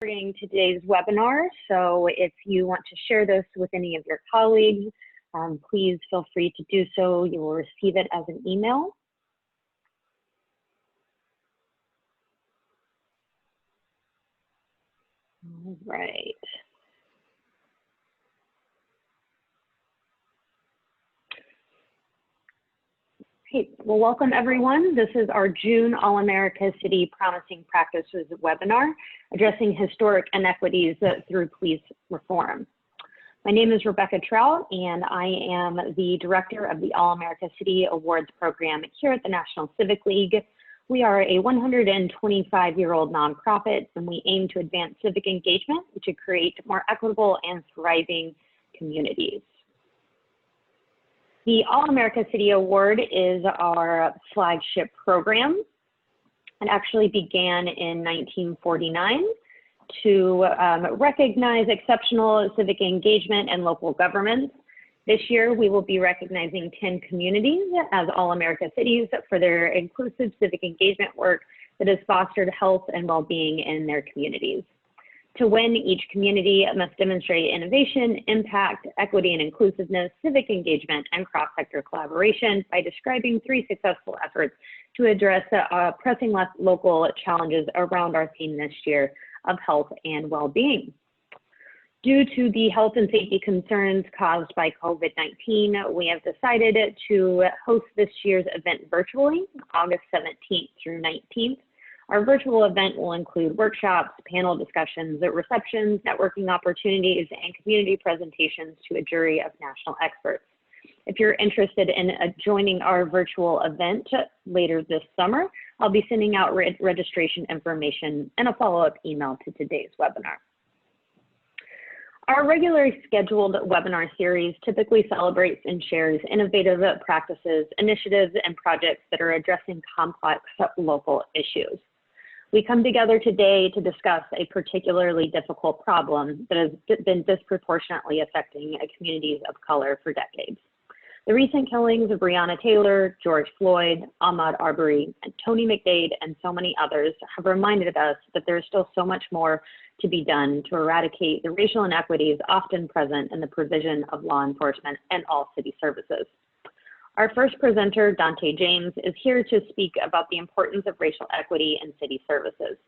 During today's webinar, so if you want to share this with any of your colleagues, please feel free to do so. You will receive it as an email. All right. Okay, well, welcome everyone. This is our June All-America City Promising Practices webinar, addressing historic inequities through police reform. My name is Rebecca Trout, and I am the director of the All-America City Awards program here at the National Civic League. We are a 125-year-old nonprofit, and we aim to advance civic engagement to create more equitable and thriving communities. The All-America City Award is our flagship program. It actually began in 1949 to recognize exceptional civic engagement in local governments. This year, we will be recognizing 10 communities as All-America Cities for their inclusive civic engagement work that has fostered health and well-being in their communities. To win, each community must demonstrate innovation, impact, equity and inclusiveness, civic engagement, and cross-sector collaboration by describing 3 successful efforts to address pressing local challenges around our theme this year of health and well-being. Due to the health and safety concerns caused by COVID-19, we have decided to host this year's event virtually, August 17th through 19th. Our virtual event will include workshops, panel discussions, receptions, networking opportunities, and community presentations to a jury of national experts. If you're interested in joining our virtual event later this summer, I'll be sending out registration information and a follow-up email to today's webinar. Our regularly scheduled webinar series typically celebrates and shares innovative practices, initiatives, and projects that are addressing complex local issues. We come together today to discuss a particularly difficult problem that has been disproportionately affecting communities of color for decades. The recent killings of Breonna Taylor, George Floyd, Ahmaud Arbery, and Tony McDade, and so many others have reminded us that there is still so much more to be done to eradicate the racial inequities often present in the provision of law enforcement and all city services. Our first presenter, Dante James, is here to speak about the importance of racial equity in city services.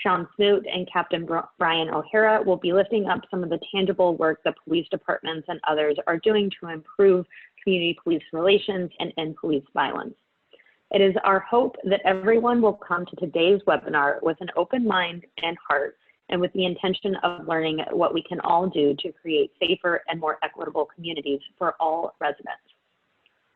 Sean Smoot and Captain Brian O'Hara will be lifting up some of the tangible work that police departments and others are doing to improve community police relations and end police violence. It is our hope that everyone will come to today's webinar with an open mind and heart, and with the intention of learning what we can all do to create safer and more equitable communities for all residents.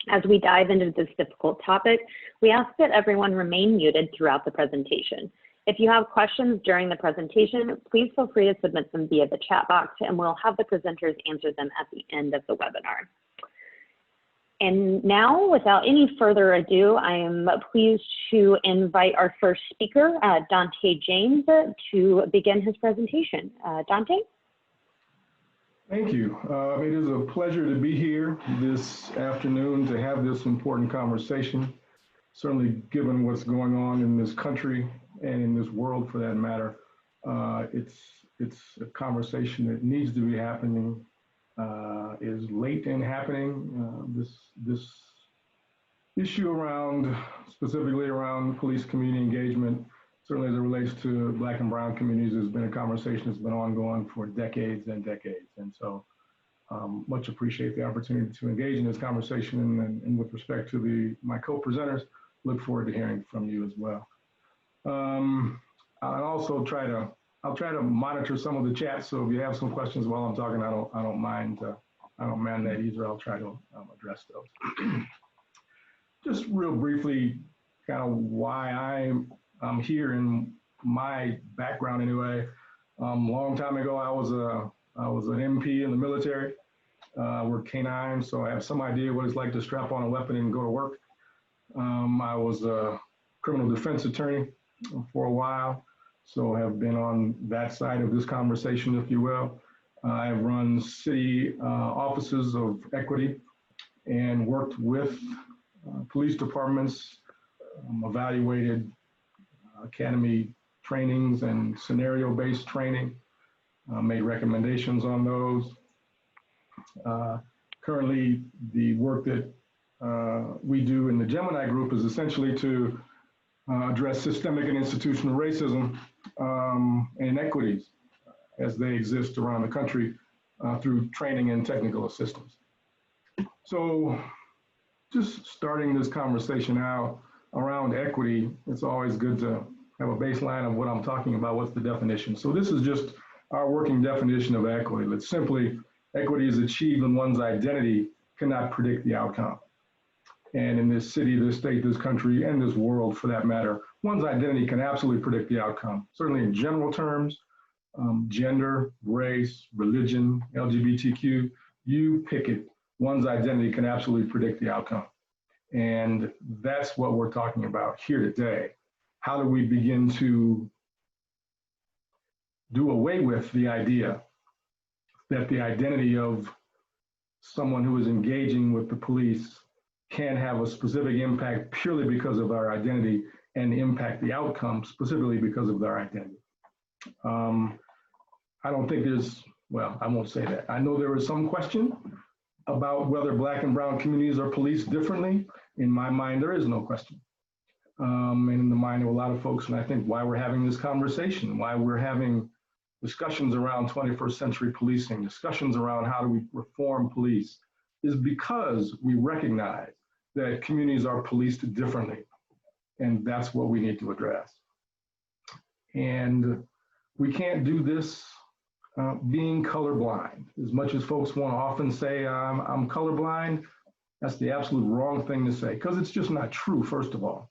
As we dive into this difficult topic, we ask that everyone remain muted throughout the presentation. If you have questions during the presentation, please feel free to submit them via the chat box, and we'll have the presenters answer them at the end of the webinar. And now, without any further ado, I am pleased to invite our first speaker, Dante James, to begin his presentation. Dante? Thank you. It is a pleasure to be here this afternoon to have this important conversation. Certainly, given what's going on in this country and in this world, for that matter, it's a conversation that needs to be happening. Is late in happening. This issue around, specifically around police community engagement, certainly as it relates to Black and brown communities, has been a conversation that's been ongoing for decades and decades. And so much appreciate the opportunity to engage in this conversation, and with respect to my co-presenters, look forward to hearing from you as well. I'll try to monitor some of the chat, so if you have some questions while I'm talking, I don't mind that either. I'll try to address those. Just real briefly, kind of why I'm here in my background anyway. Long time ago, I was an MP in the military. Worked K9, so I have some idea what it's like to strap on a weapon and go to work. I was a criminal defense attorney for a while, so have been on that side of this conversation, if you will. I've run city offices of equity and worked with police departments, evaluated academy trainings and scenario-based training, made recommendations on those. Currently, the work that we do in the Gemini group is essentially to address systemic and institutional racism and inequities as they exist around the country through training and technical assistance. So just starting this conversation out around equity, it's always good to have a baseline of what I'm talking about, what's the definition. So this is just our working definition of equity. It's simply, equity is achieved when one's identity cannot predict the outcome. And in this city, this state, this country, and this world for that matter, one's identity can absolutely predict the outcome. Certainly in general terms, gender, race, religion, LGBTQ, you pick it, one's identity can absolutely predict the outcome. And that's what we're talking about here today. How do we begin to do away with the idea that the identity of someone who is engaging with the police can have a specific impact purely because of our identity and impact the outcome specifically because of their identity? I don't think there's, well, I won't say that. I know there is some question about whether Black and brown communities are policed differently. In my mind, there is no question. And in the mind of a lot of folks, and I think why we're having this conversation, why we're having discussions around 21st century policing, discussions around how do we reform police, is because we recognize that communities are policed differently. And that's what we need to address. And we can't do this being colorblind. As much as folks want to often say, I'm colorblind, that's the absolute wrong thing to say, because it's just not true, first of all.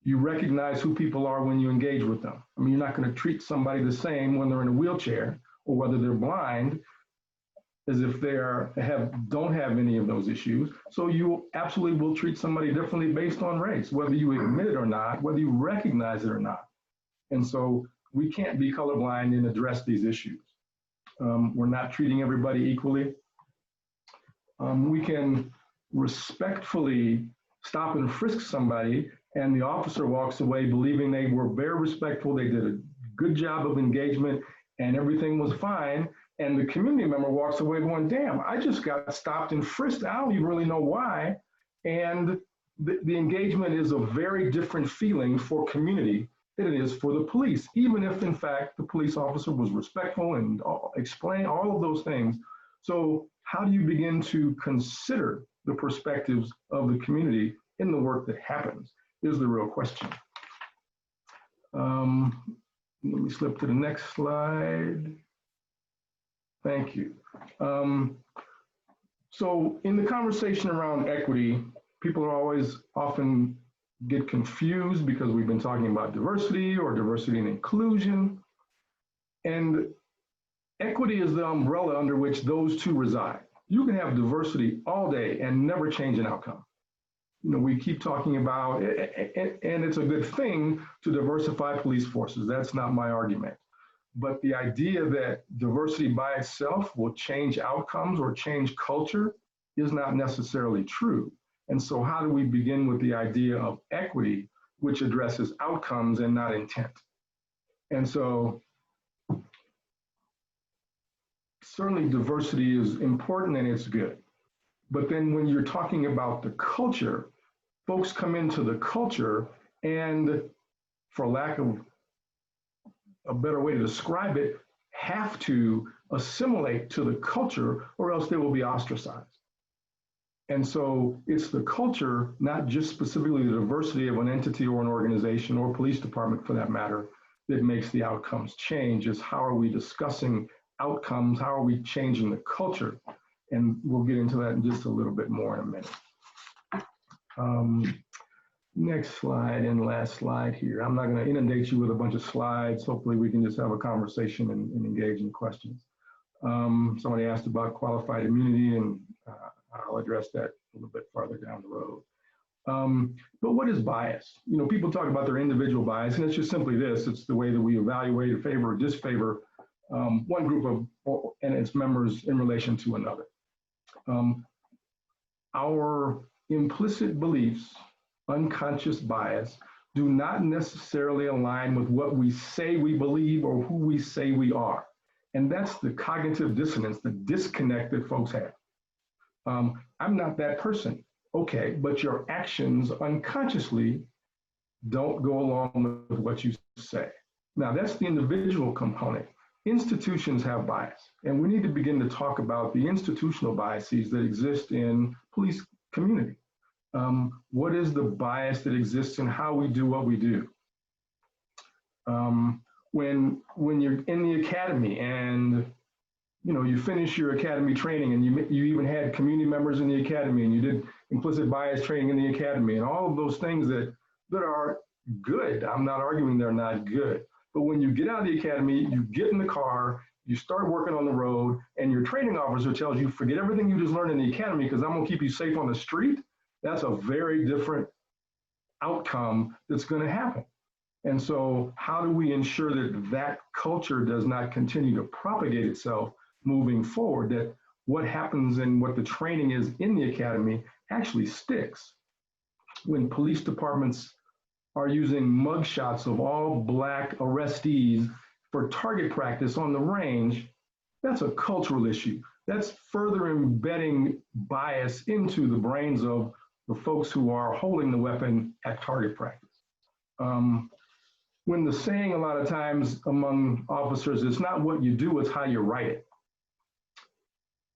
You recognize who people are when you engage with them. I mean, you're not going to treat somebody the same when they're in a wheelchair or whether they're blind as if they don't have any of those issues. So you absolutely will treat somebody differently based on race, whether you admit it or not, whether you recognize it or not. And so we can't be colorblind and address these issues. We're not treating everybody equally. We can respectfully stop and frisk somebody and the officer walks away believing they were very respectful, they did a good job of engagement and everything was fine. And the community member walks away going, damn, I just got stopped and frisked. I don't even really know why. And the engagement is a very different feeling for community than it is for the police, even if in fact the police officer was respectful and explained all of those things. So how do you begin to consider the perspectives of the community in the work that happens is the real question. Let me slip to the next slide. Thank you. So in the conversation around equity, people are always often get confused because we've been talking about diversity or diversity and inclusion. And equity is the umbrella under which those two reside. You can have diversity all day and never change an outcome. You know, we keep talking about, and it's a good thing to diversify police forces. That's not my argument. But the idea that diversity by itself will change outcomes or change culture is not necessarily true. And so how do we begin with the idea of equity, which addresses outcomes and not intent? And so certainly diversity is important and it's good. But then when you're talking about the culture, folks come into the culture and, for lack of a better way to describe it, have to assimilate to the culture or else they will be ostracized. And so it's the culture, not just specifically the diversity of an entity or an organization or police department for that matter, that makes the outcomes change. Is how are we discussing outcomes? How are we changing the culture? And we'll get into that in just a little bit more in a minute. Next slide and last slide here. I'm not going to inundate you with a bunch of slides. Hopefully we can just have a conversation and engage in questions. Somebody asked about qualified immunity, and I'll address that a little bit farther down the road. But what is bias? You know, people talk about their individual bias, and it's just simply this. It's the way that we evaluate or favor or disfavor one group of and its members in relation to another. Our implicit beliefs, unconscious bias, do not necessarily align with what we say we believe or who we say we are. And that's the cognitive dissonance, the disconnect that folks have. I'm not that person. Okay, but your actions unconsciously don't go along with what you say. Now, that's the individual component. Institutions have bias, and we need to begin to talk about the institutional biases that exist in police community. What is the bias that exists in how we do what we do? When you're in the academy and you finish your academy training and you even had community members in the academy and you did implicit bias training in the academy and all of those things that are good. I'm not arguing they're not good. But when you get out of the academy, you get in the car, you start working on the road, and your training officer tells you, forget everything you just learned in the academy because I'm gonna keep you safe on the street. That's a very different outcome that's gonna happen. And so how do we ensure that that culture does not continue to propagate itself moving forward, that what happens and what the training is in the academy actually sticks? When police departments are using mugshots of all Black arrestees for target practice on the range, that's a cultural issue. That's further embedding bias into the brains of the folks who are holding the weapon at target practice. When the saying a lot of times among officers, it's not what you do, it's how you write it.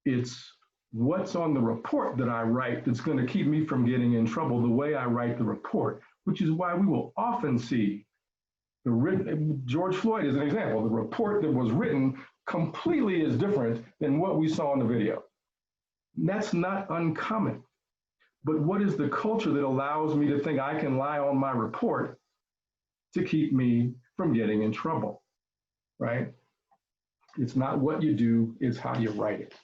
It's what's on the report that I write that's going to keep me from getting in trouble the way I write the report, which is why we will often see the written, George Floyd is an example, the report that was written completely is different than what we saw in the video. That's not uncommon. But what is the culture that allows me to think I can lie on my report to keep me from getting in trouble, right? It's not what you do, it's how you write it.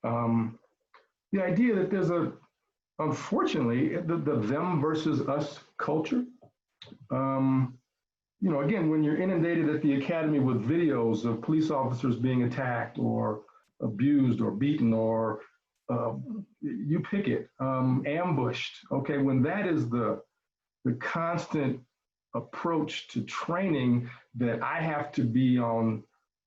The idea that there's unfortunately, the them versus us culture. Again, when you're inundated at the academy with videos of police officers being attacked or abused or beaten or you pick it, ambushed, okay, when that is the constant approach to training, that I have to be on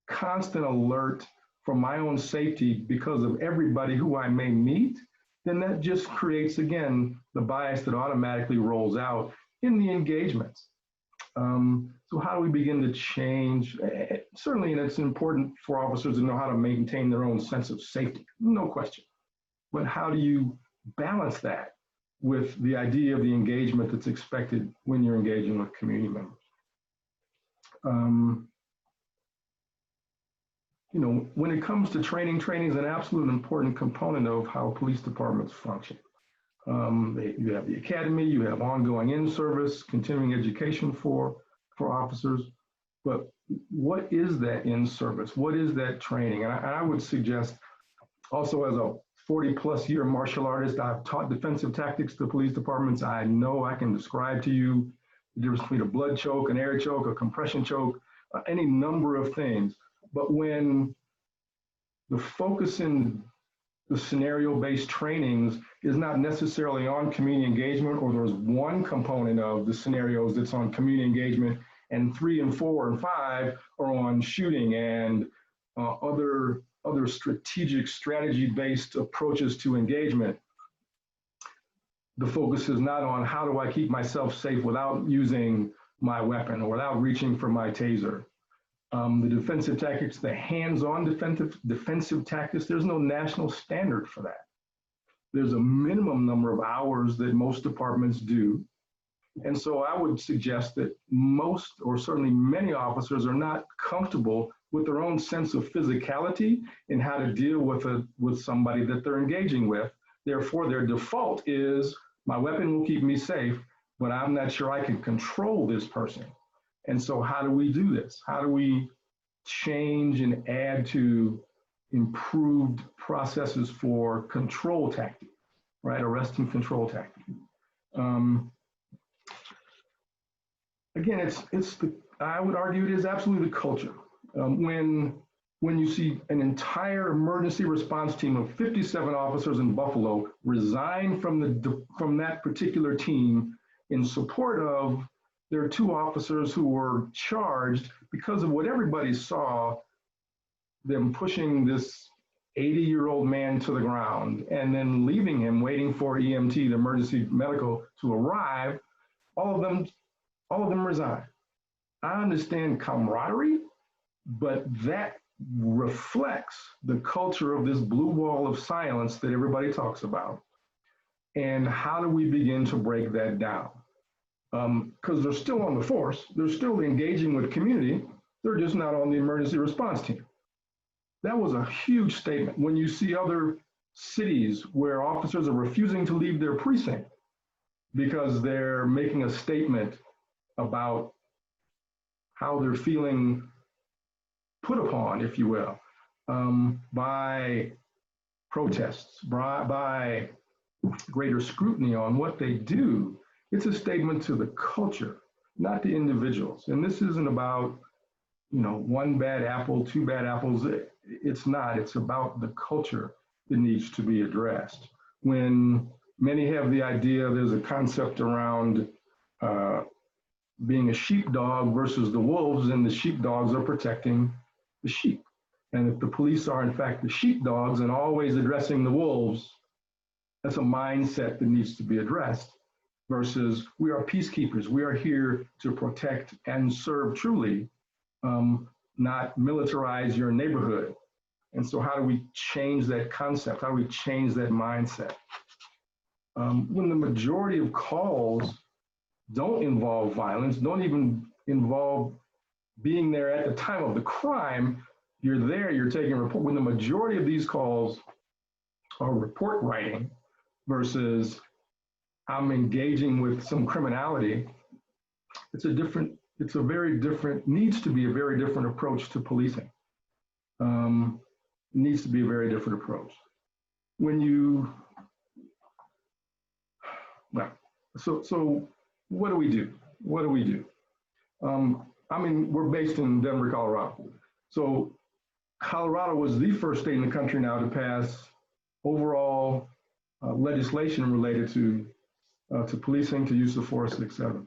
constant alert for my own safety because of everybody who I may meet, then that just creates, again, the bias that automatically rolls out in the engagements. So how do we begin to change? Certainly, and it's important for officers to know how to maintain their own sense of safety, no question. But how do you balance that with the idea of the engagement that's expected when you're engaging with community members? When it comes to training is an absolute important component of how police departments function. You have the academy, you have ongoing in-service, continuing education for officers, but what is that in-service? What is that training? And I would suggest, also as a 40-plus year martial artist, I've taught defensive tactics to police departments. I know I can describe to you the difference between a blood choke, an air choke, a compression choke, any number of things. But when the focus in the scenario-based trainings is not necessarily on community engagement, or there's one component of the scenarios that's on community engagement, and 3 and 4 and 5 are on shooting and other strategic strategy-based approaches to engagement, the focus is not on how do I keep myself safe without using my weapon or without reaching for my taser. The defensive tactics, the hands-on defensive tactics, there's no national standard for that. There's a minimum number of hours that most departments do. And so I would suggest that most, or certainly many officers, are not comfortable with their own sense of physicality and how to deal with somebody that they're engaging with. Therefore, their default is, my weapon will keep me safe, but I'm not sure I can control this person. And so how do we do this? How do we change and add to improved processes for control tactics, right? Arrest and control tactics. Again, I would argue it is absolutely the culture. When you see an entire emergency response team of 57 officers in Buffalo resign from that particular team in support of there are two officers who were charged because of what everybody saw, them pushing this 80-year-old man to the ground and then leaving him waiting for EMT, the emergency medical, to arrive. All of them resigned. I understand camaraderie, but that reflects the culture of this blue wall of silence that everybody talks about. And how do we begin to break that down? Because they're still on the force, they're still engaging with community, they're just not on the emergency response team. That was a huge statement. When you see other cities where officers are refusing to leave their precinct because they're making a statement about how they're feeling put upon, if you will, by protests, by greater scrutiny on what they do, it's a statement to the culture, not the individuals. And this isn't about, one bad apple, two bad apples. It's not. It's about the culture that needs to be addressed. When many have the idea, there's a concept around being a sheepdog versus the wolves, and the sheepdogs are protecting the sheep. And if the police are in fact the sheepdogs and always addressing the wolves, that's a mindset that needs to be addressed, versus we are peacekeepers. We are here to protect and serve truly, not militarize your neighborhood. And so how do we change that concept? How do we change that mindset? When the majority of calls don't involve violence, don't even involve being there at the time of the crime, you're there, you're taking a report. When the majority of these calls are report writing versus I'm engaging with some criminality, needs to be a very different approach to policing. Needs to be a very different approach. So what do we do? We're based in Denver, Colorado. So Colorado was the first state in the country now to pass overall legislation related to policing, to use of force, et cetera.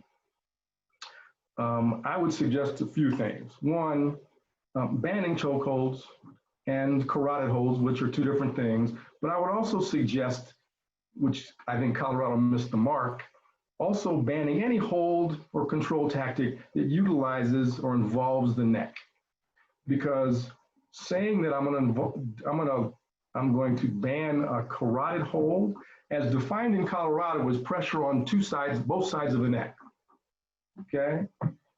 I would suggest a few things. One, banning chokeholds and carotid holds, which are two different things. But I would also suggest, which I think Colorado missed the mark, also banning any hold or control tactic that utilizes or involves the neck. Because saying that I'm going to ban a carotid hold, as defined in Colorado, was pressure on both sides of the neck. Okay?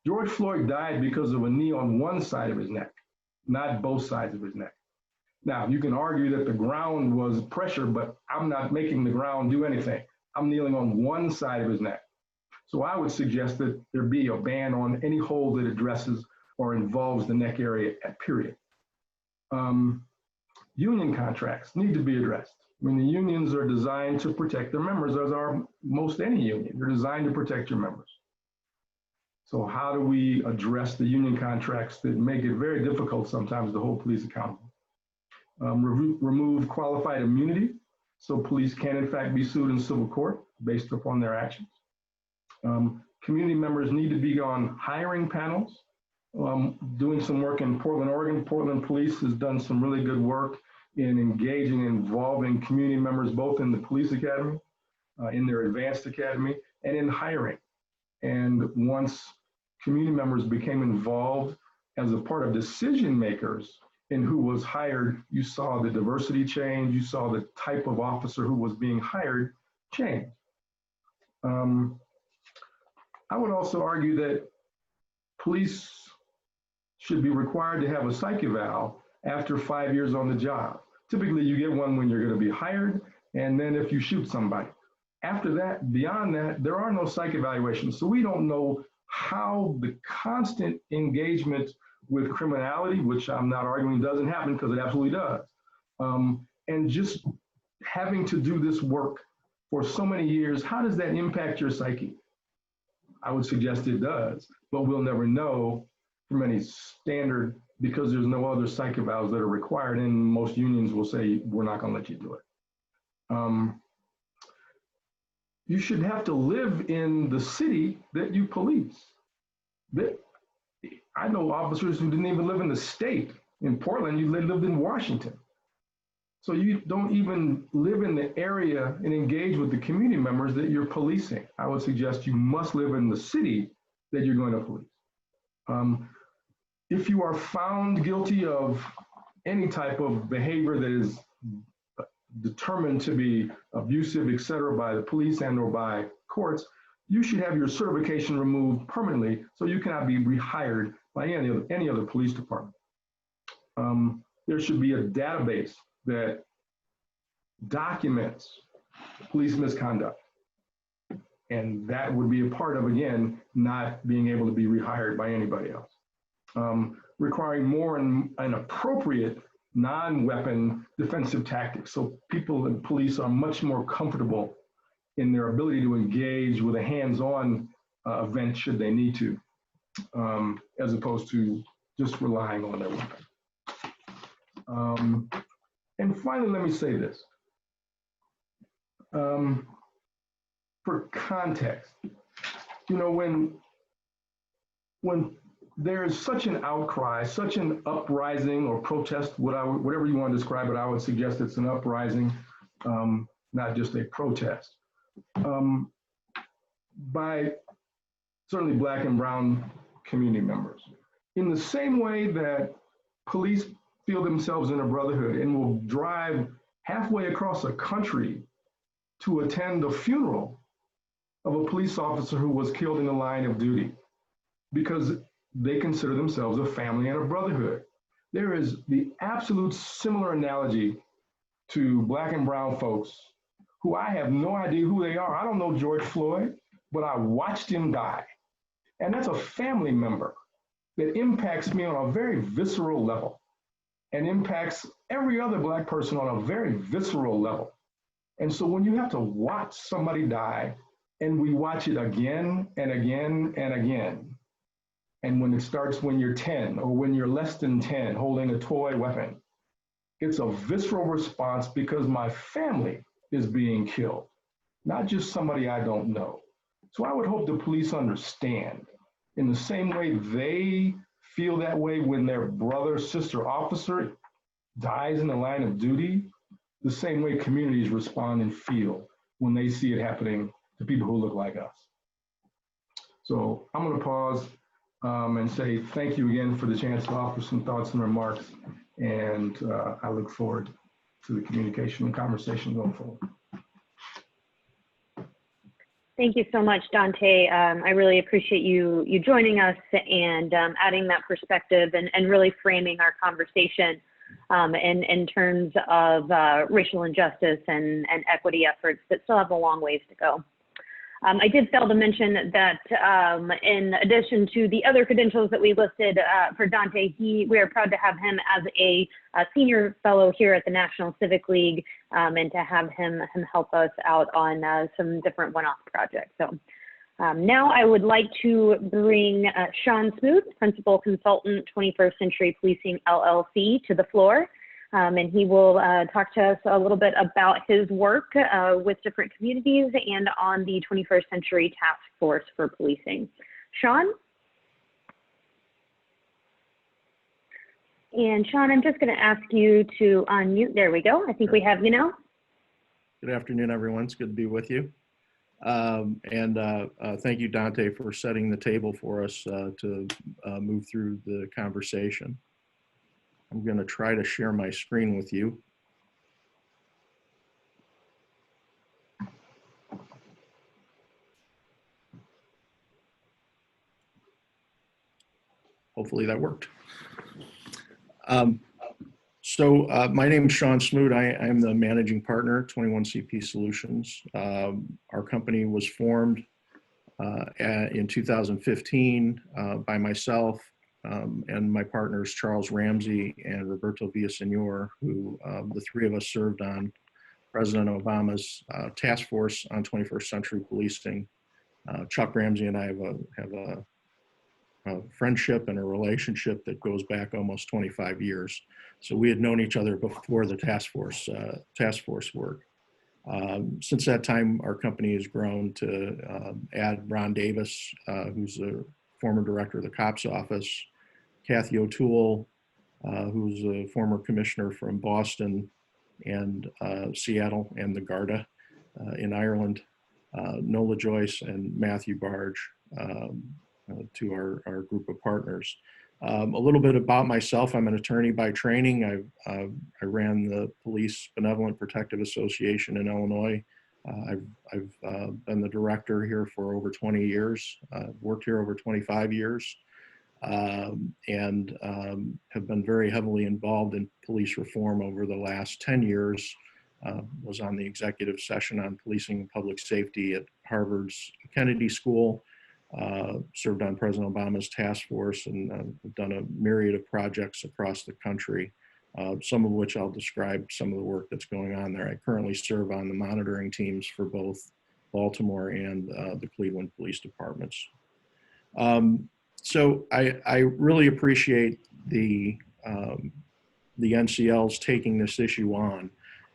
George Floyd died because of a knee on one side of his neck, not both sides of his neck. Now, you can argue that the ground was pressure, but I'm not making the ground do anything. I'm kneeling on one side of his neck. So I would suggest that there be a ban on any hold that addresses or involves the neck area, period. Union contracts need to be addressed. The unions are designed to protect their members, as are most any union. They're designed to protect your members. So how do we address the union contracts that make it very difficult sometimes to hold police accountable? Remove qualified immunity, so police can in fact be sued in civil court based upon their actions. Community members need to be on hiring panels. Doing some work in Portland, Oregon. Portland Police has done some really good work in engaging and involving community members, both in the police academy, in their advanced academy, and in hiring. And once community members became involved as a part of decision makers in who was hired, you saw the diversity change, you saw the type of officer who was being hired change. I would also argue that police should be required to have a psych eval after 5 years on the job. Typically, you get one when you're going to be hired, and then if you shoot somebody. After that, beyond that, there are no psych evaluations. So we don't know how the constant engagement with criminality, which I'm not arguing doesn't happen, because it absolutely does, and just having to do this work for so many years, how does that impact your psyche? I would suggest it does, but we'll never know from any standard, because there's no other psych evals that are required, and most unions will say, we're not going to let you do it. You should have to live in the city that you police. I know officers who didn't even live in the state. In Portland, you lived in Washington. So you don't even live in the area and engage with the community members that you're policing. I would suggest you must live in the city that you're going to police. If you are found guilty of any type of behavior that is determined to be abusive, et cetera, by the police and or by courts, you should have your certification removed permanently so you cannot be rehired by any other police department. There should be a database that documents police misconduct. And that would be a part of, again, not being able to be rehired by anybody else. Requiring more and appropriate non-weapon defensive tactics. So people and police are much more comfortable in their ability to engage with a hands-on event should they need to, as opposed to just relying on their weapon. And finally, let me say this. For context, you know, when there's such an outcry, such an uprising or protest, whatever you want to describe it, I would suggest it's an uprising, not just a protest, by certainly Black and brown community members. In the same way that police feel themselves in a brotherhood and will drive halfway across a country to attend the funeral of a police officer who was killed in the line of duty because they consider themselves a family and a brotherhood. There is the absolute similar analogy to Black and brown folks who I have no idea who they are. I don't know George Floyd, but I watched him die. And that's a family member that impacts me on a very visceral level and impacts every other Black person on a very visceral level. And so when you have to watch somebody die, and we watch it again and again and again, and when it starts when you're 10 or when you're less than 10 holding a toy weapon, it's a visceral response because my family is being killed, not just somebody I don't know. So I would hope the police understand in the same way they feel that way when their brother, sister officer dies in the line of duty, the same way communities respond and feel when they see it happening to people who look like us. So I'm going to pause and say thank you again for the chance to offer some thoughts and remarks. And I look forward to the communication and conversation going forward. Thank you so much, Dante. I really appreciate you joining us and adding that perspective and really framing our conversation in terms of racial injustice and equity efforts that still have a long ways to go. I did fail to mention that in addition to the other credentials that we listed for Dante, we are proud to have him as a senior fellow here at the National Civic League and to have him help us out on some different one-off projects. So now I would like to bring Sean Smoot, Principal Consultant, 21st Century Policing LLC, to the floor. And he will talk to us a little bit about his work with different communities and on the 21st Century Task Force for Policing. Sean? And Sean, I'm just going to ask you to unmute. There we go. I think we have you now. Good afternoon, everyone. It's good to be with you. Thank you, Dante, for setting the table for us to move through the conversation. I'm going to try to share my screen with you. Hopefully that worked. My name is Sean Smoot. I am the managing partner at 21CP Solutions. Our company was formed in 2015 by myself and my partners, Charles Ramsey and Roberto Villasenor, who the three of us served on President Obama's task force on 21st century policing. Chuck Ramsey and I have a friendship and a relationship that goes back almost 25 years. So we had known each other before the task force work. Since that time, our company has grown to add Ron Davis, who's a former director of the COPS office, Kathy O'Toole, who's a former commissioner from Boston and Seattle and the Garda in Ireland, Nola Joyce and Matthew Barge, to our group of partners. A little bit about myself. I'm an attorney by training. I ran the Police Benevolent Protective Association in Illinois. I've been the director here for over 20 years, worked here over 25 years, and have been very heavily involved in police reform over the last 10 years. Was on the executive session on policing and public safety at Harvard's Kennedy School, served on President Obama's task force, and done a myriad of projects across the country, some of which I'll describe some of the work that's going on there. I currently serve on the monitoring teams for both Baltimore and the Cleveland Police Departments. So I really appreciate the NCLs taking this issue on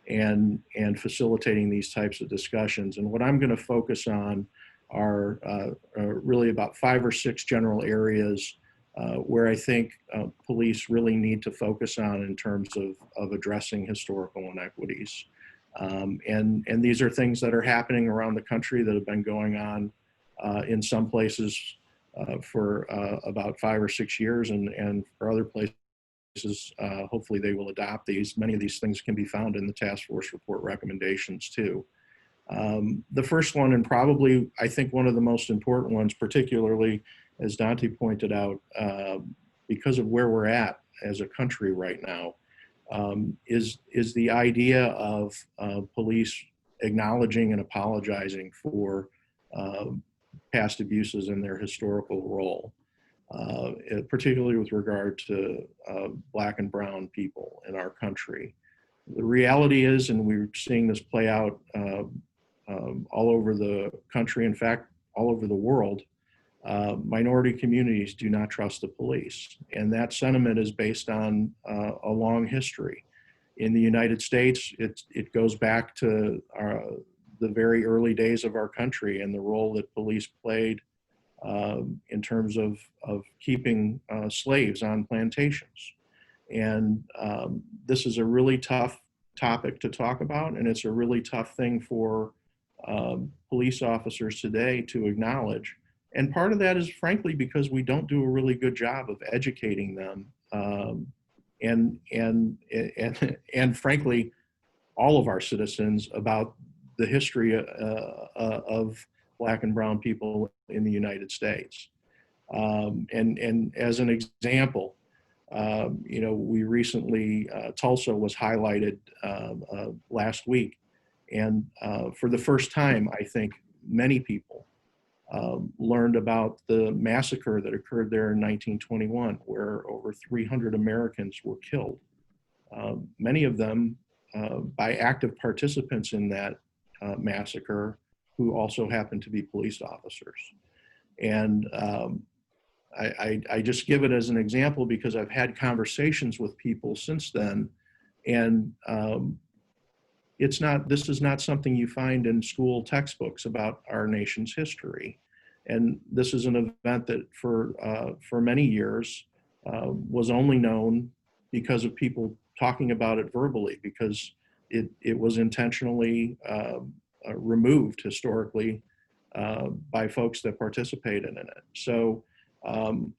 and facilitating these types of discussions. And what I'm going to focus on are really about 5 or 6 general areas where I think police really need to focus on in terms of addressing historical inequities. And these are things that are happening around the country that have been going on in some places for about 5 or 6 years, and for other places, hopefully they will adopt these. Many of these things can be found in the task force report recommendations too. The first one, and probably I think one of the most important ones, particularly as Dante pointed out, because of where we're at as a country right now, is the idea of police acknowledging and apologizing for past abuses in their historical role, particularly with regard to Black and brown people in our country. The reality is, and we're seeing this play out all over the country, in fact, all over the world, minority communities do not trust the police. And that sentiment is based on a long history. In the United States, it goes back to the very early days of our country and the role that police played in terms of keeping slaves on plantations. And this is a really tough topic to talk about, and it's a really tough thing for police officers today to acknowledge. And part of that is frankly because we don't do a really good job of educating them, and frankly, all of our citizens about the history of Black and brown people in the United States. And as an example, you know, we recently, Tulsa was highlighted last week. And for the first time, I think many people learned about the massacre that occurred there in 1921, where over 300 Americans were killed. Many of them by active participants in that massacre who also happened to be police officers. And I just give it as an example because I've had conversations with people since then, and this is not something you find in school textbooks about our nation's history. And this is an event that for many years was only known because of people talking about it verbally, because it was intentionally removed historically by folks that participated in it. So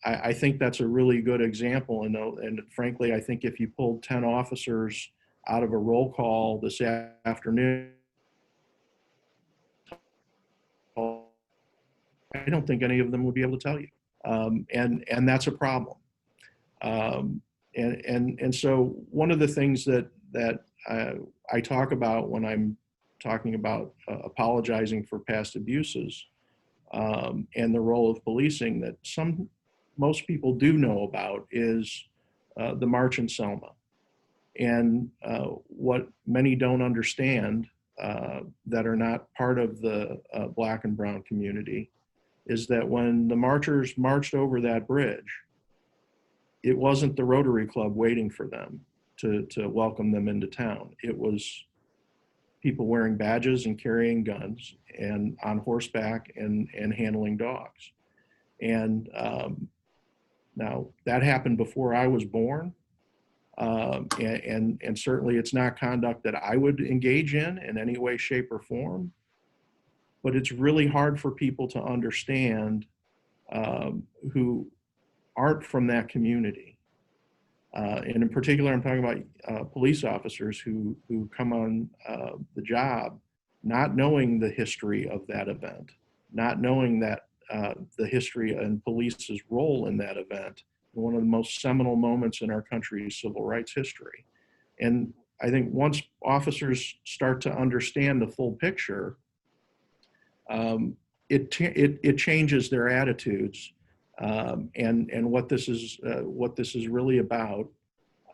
I think that's a really good example. And frankly, I think if you pulled 10 officers out of a roll call this afternoon, I don't think any of them would be able to tell you. And that's a problem. And so one of the things that I talk about when I'm talking about apologizing for past abuses and the role of policing that most people do know about is the March in Selma. And what many don't understand that are not part of the Black and brown community is that when the marchers marched over that bridge, it wasn't the Rotary Club waiting for them to welcome them into town. It was people wearing badges and carrying guns and on horseback and handling dogs. And now that happened before I was born. And certainly it's not conduct that I would engage in any way, shape, or form. But it's really hard for people to understand who aren't from that community. And in particular, I'm talking about police officers who come on the job not knowing the history of that event, not knowing that the history and police's role in that event, one of the most seminal moments in our country's civil rights history. And I think once officers start to understand the full picture, it changes their attitudes, and what this is really about,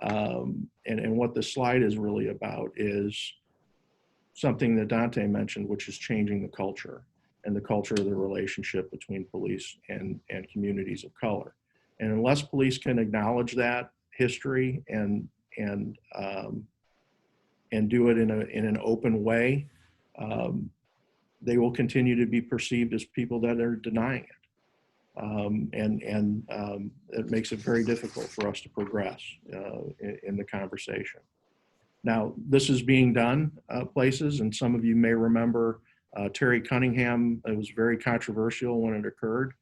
and what the slide is really about is something that Dante mentioned, which is changing the culture and the culture of the relationship between police and communities of color. And unless police can acknowledge that history and do it in an open way, they will continue to be perceived as people that are denying it. It makes it very difficult for us to progress in the conversation. Now, this is being done places, and some of you may remember Terry Cunningham. It was very controversial when it occurred,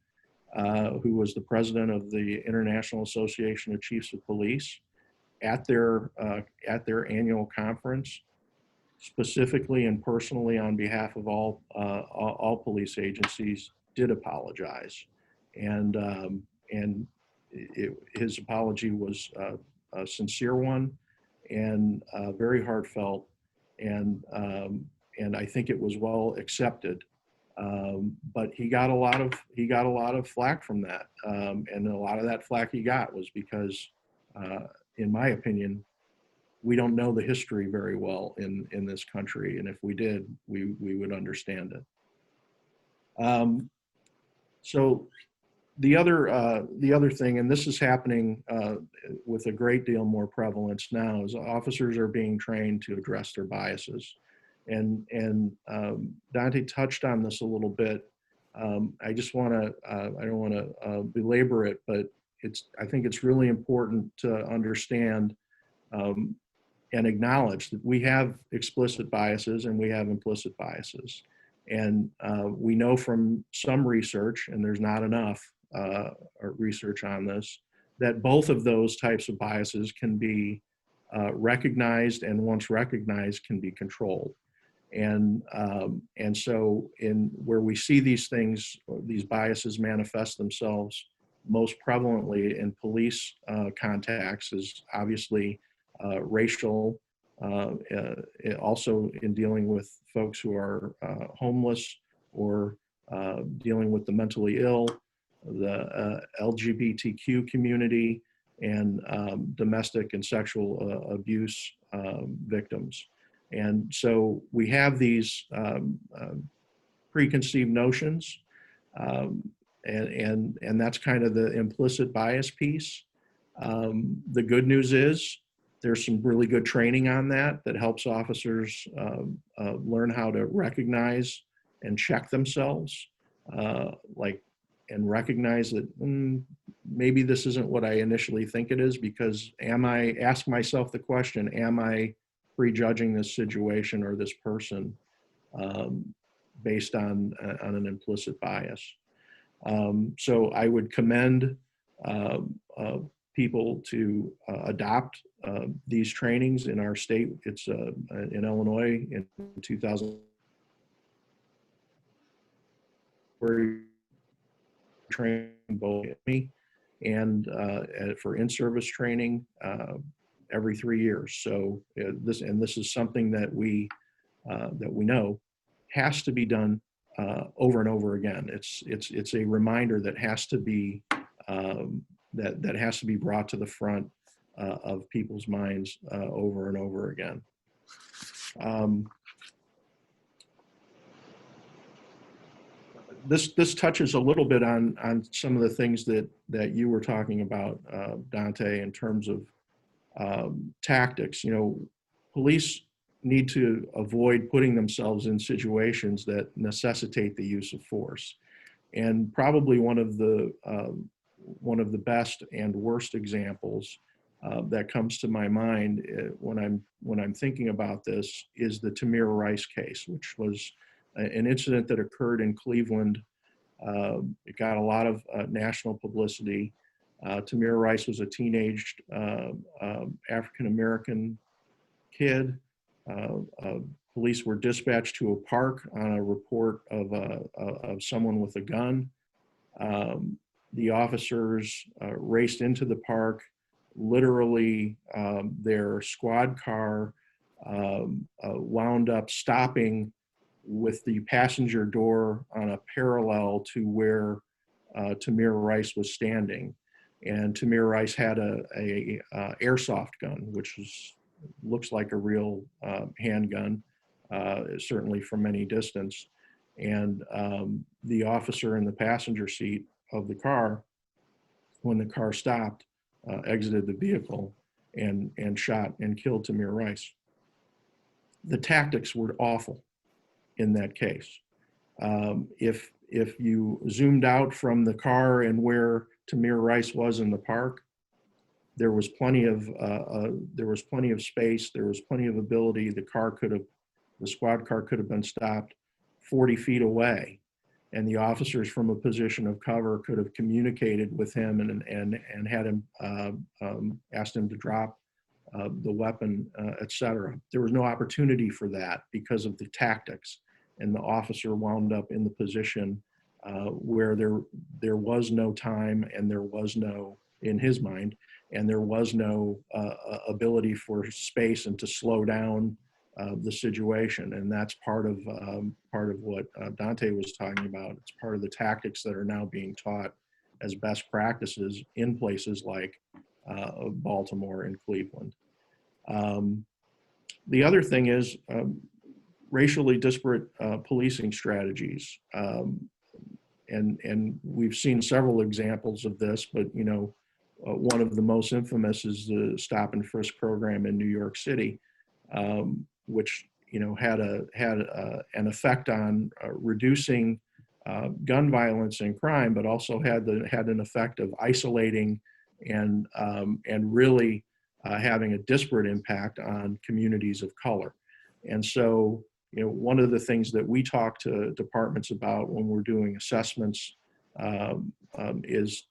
who was the president of the International Association of Chiefs of Police, at their annual conference, specifically and personally on behalf of all police agencies, did apologize, and his apology was a sincere one and very heartfelt, and I think it was well accepted. But he got a lot of flack from that, and a lot of that flack he got was because, in my opinion, we don't know the history very well in this country, and if we did, we would understand it. So the other thing, and this is happening with a great deal more prevalence now, is officers are being trained to address their biases, and Dante touched on this a little bit. I just want to I don't want to belabor it, but I think it's really important to understand and acknowledge that we have explicit biases and we have implicit biases. And we know from some research, and there's not enough research on this, that both of those types of biases can be recognized, and once recognized, can be controlled. And so in where we see these things, these biases manifest themselves most prevalently in police contacts is obviously racial, also in dealing with folks who are homeless or dealing with the mentally ill, the LGBTQ community, and domestic and sexual abuse victims. And so we have these preconceived notions, and that's kind of the implicit bias piece. The good news is there's some really good training on that helps officers learn how to recognize and check themselves, and recognize that maybe this isn't what I initially think it is, because ask myself the question, am I prejudging this situation or this person based on an implicit bias? So I would commend people to adopt these trainings in our state. It's in Illinois in 2000, where trained both me and for in-service training every 3 years. So this is something that we know has to be done over and over again. It's a reminder that has to be that has to be brought to the front of people's minds over and over again. This touches a little bit on some of the things that you were talking about, Dante, in terms of tactics. You know, police need to avoid putting themselves in situations that necessitate the use of force. And probably one of the best and worst examples that comes to my mind when I'm thinking about this is the Tamir Rice case, which was an incident that occurred in Cleveland. It got a lot of national publicity. Tamir Rice was a teenage African-American kid. Police were dispatched to a park on a report of someone with a gun. The officers raced into the park. Literally, their squad car wound up stopping with the passenger door on a parallel to where Tamir Rice was standing. And Tamir Rice had a airsoft gun, which looks like a real handgun, certainly from any distance. And the officer in the passenger seat of the car, when the car stopped, exited the vehicle and shot and killed Tamir Rice. The tactics were awful in that case. If you zoomed out from the car and where Tamir Rice was in the park, there was plenty of space. There was plenty of ability. The squad car could have been stopped 40 feet away, and the officers from a position of cover could have communicated with him and had him asked him to drop the weapon, etc. There was no opportunity for that because of the tactics, and the officer wound up in the position where there was no time, and there was no, in his mind, and there was no ability for space and to slow down the situation. And that's part of what Dante was talking about. It's part of the tactics that are now being taught as best practices in places like Baltimore and Cleveland. The other thing is racially disparate policing strategies. And we've seen several examples of this, but one of the most infamous is the stop and frisk program in New York City, which had an effect on reducing gun violence and crime, but also had an effect of isolating and really having a disparate impact on communities of color. And so, one of the things that we talk to departments about when we're doing assessments is,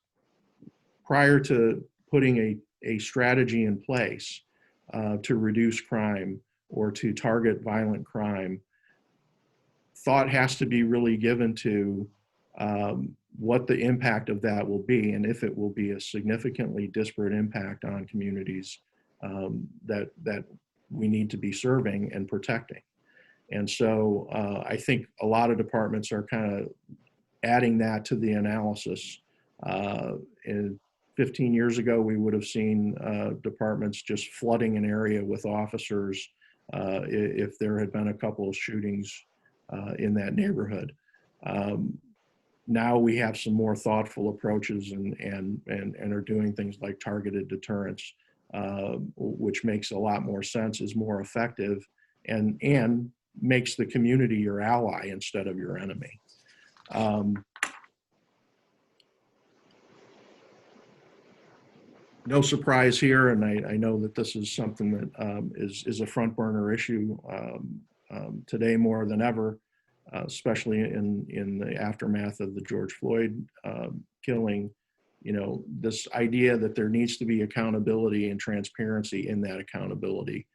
prior to putting a strategy in place to reduce crime or to target violent crime, thought has to be really given to what the impact of that will be, and if it will be a significantly disparate impact on communities that we need to be serving and protecting. And so I think a lot of departments are kind of adding that to the analysis. And 15 years ago, we would have seen departments just flooding an area with officers if there had been a couple of shootings in that neighborhood. Now we have some more thoughtful approaches and are doing things like targeted deterrence, which makes a lot more sense, is more effective, and makes the community your ally instead of your enemy. No surprise here, and I know that this is something that is a front burner issue today more than ever, especially in the aftermath of the George Floyd killing. This idea that there needs to be accountability and transparency in that accountability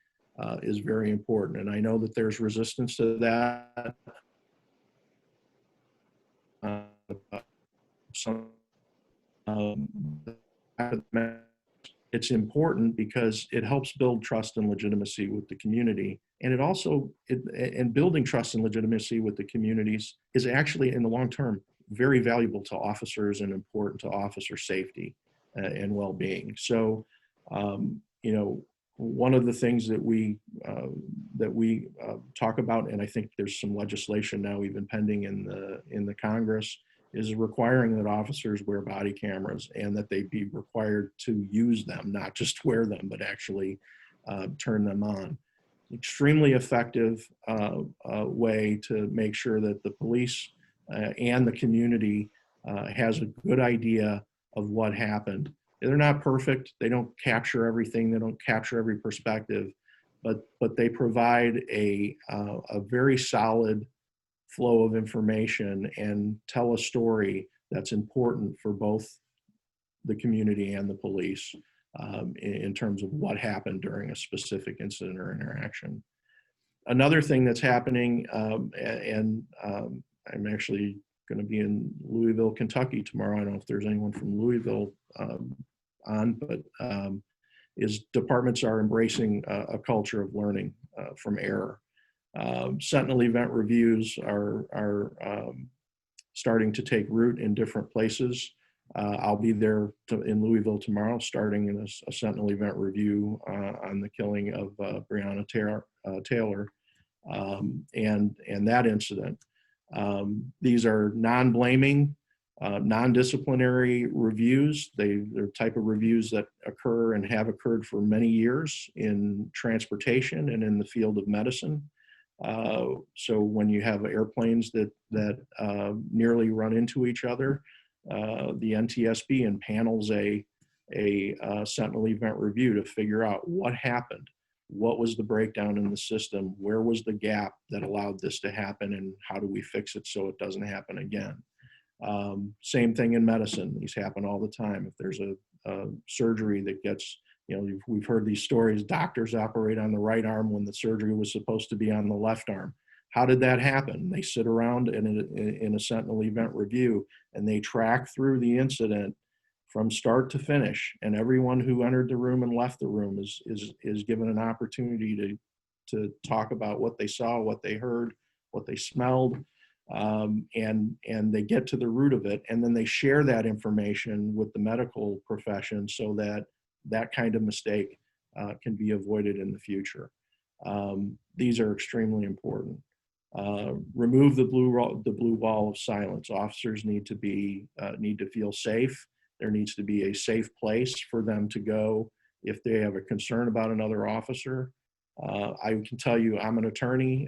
is very important. And I know that there's resistance to that. It's important because it helps build trust and legitimacy with the community. And and building trust and legitimacy with the communities is actually, in the long term, very valuable to officers and important to officer safety and well-being. So, one of the things that we talk about, and I think there's some legislation now even pending in the Congress, is requiring that officers wear body cameras and that they be required to use them, not just wear them, but actually turn them on. Extremely effective way to make sure that the police and the community has a good idea of what happened. They're not perfect. They don't capture everything. They don't capture every perspective, but they provide a very solid flow of information and tell a story that's important for both the community and the police in terms of what happened during a specific incident or interaction. Another thing that's happening, I'm actually going to be in Louisville, Kentucky tomorrow. I don't know if there's anyone from Louisville on, but is departments are embracing a culture of learning from error. Sentinel event reviews are starting to take root in different places. I'll be there in Louisville tomorrow, starting in a Sentinel event review on the killing of Breonna Taylor and that incident. These are non-blaming, non-disciplinary reviews. They're the type of reviews that occur and have occurred for many years in transportation and in the field of medicine. So when you have airplanes that nearly run into each other, the NTSB impanels a Sentinel event review to figure out what happened, what was the breakdown in the system, where was the gap that allowed this to happen, and how do we fix it so it doesn't happen again. Same thing in medicine. These happen all the time. If there's a surgery that gets, we've heard these stories, doctors operate on the right arm when the surgery was supposed to be on the left arm. How did that happen? They sit around in a Sentinel event review and they track through the incident from start to finish, and everyone who entered the room and left the room is given an opportunity to talk about what they saw, what they heard, what they smelled, and they get to the root of it, and then they share that information with the medical profession so that that kind of mistake can be avoided in the future. These are extremely important. Remove the blue wall of silence. Officers need to feel safe. There needs to be a safe place for them to go if they have a concern about another officer. I can tell you, I'm an attorney,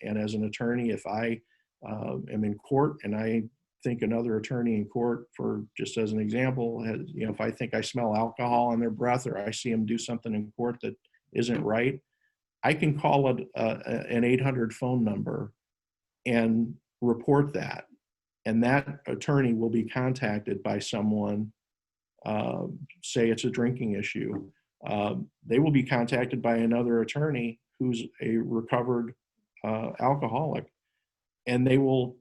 and as an attorney, if I am in court and I think another attorney in court, for just as an example, if I think I smell alcohol on their breath or I see them do something in court that isn't right, I can call an 800 phone number and report that. And that attorney will be contacted by someone, say it's a drinking issue. They will be contacted by another attorney who's a recovered alcoholic, and they will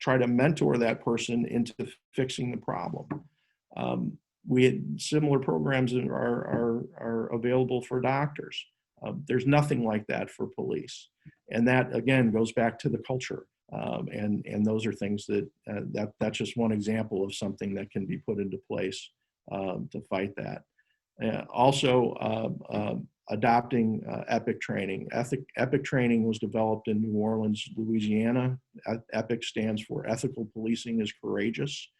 try to mentor that person into fixing the problem. We had similar programs are available for doctors. There's nothing like that for police. And that, again, goes back to the culture. And those are things that's just one example of something that can be put into place to fight that. Also, adopting EPIC training. EPIC training was developed in New Orleans, Louisiana. EPIC stands for Ethical Policing is Courageous.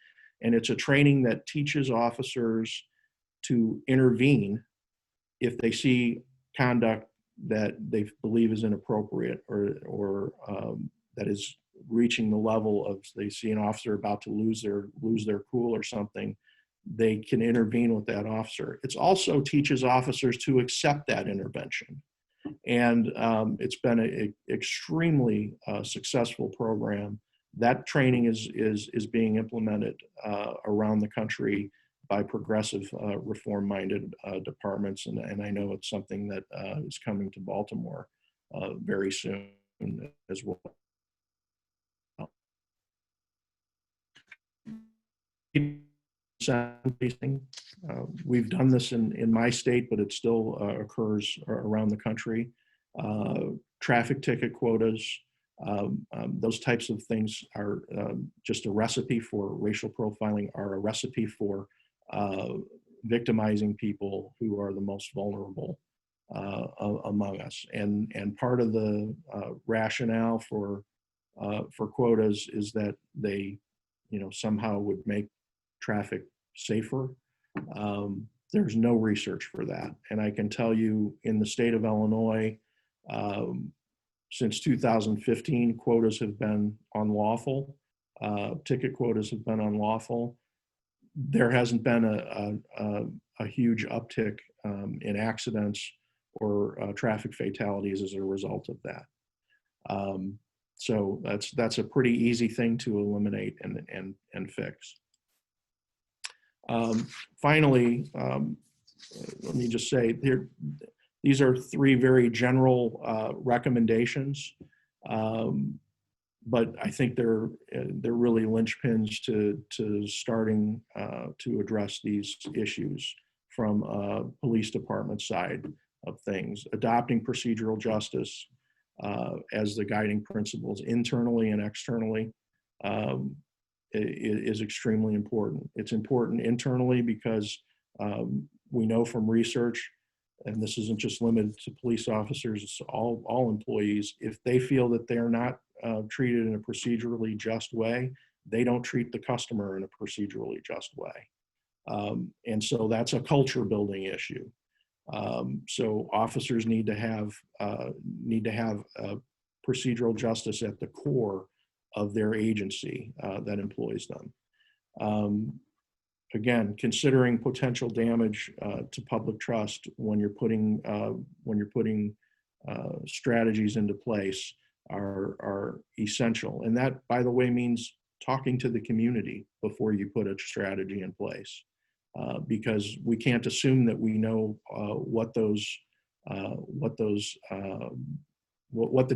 And it's a training that teaches officers to intervene if they see conduct that they believe is inappropriate or that is reaching the level of, they see an officer about to lose their cool or something, they can intervene with that officer. It also teaches officers to accept that intervention. And it's been an extremely successful program. That training is being implemented around the country by progressive reform-minded departments. And I know it's something that is coming to Baltimore very soon as well. We've done this in my state, but it still occurs around the country. Traffic ticket quotas, those types of things are just a recipe for racial profiling, are a recipe for victimizing people who are the most vulnerable among us. And part of the rationale for quotas is that they, somehow would make traffic safer. There's no research for that. And I can tell you in the state of Illinois, Since 2015, quotas have been unlawful. Ticket quotas have been unlawful. There hasn't been a huge uptick in accidents or traffic fatalities as a result of that. So that's a pretty easy thing to eliminate and fix. Finally, let me just say here, these are three very general recommendations, but I think they're really linchpins to starting to address these issues from a police department side of things. Adopting procedural justice as the guiding principles internally and externally is extremely important. It's important internally because we know from research, and this isn't just limited to police officers, it's all employees, if they feel that they're not treated in a procedurally just way, they don't treat the customer in a procedurally just way. And so that's a culture building issue. So officers need to have procedural justice at the core of their agency that employs them. Again, considering potential damage to public trust when you're putting strategies into place are essential. And that, by the way, means talking to the community before you put a strategy in place, because we can't assume that we know what the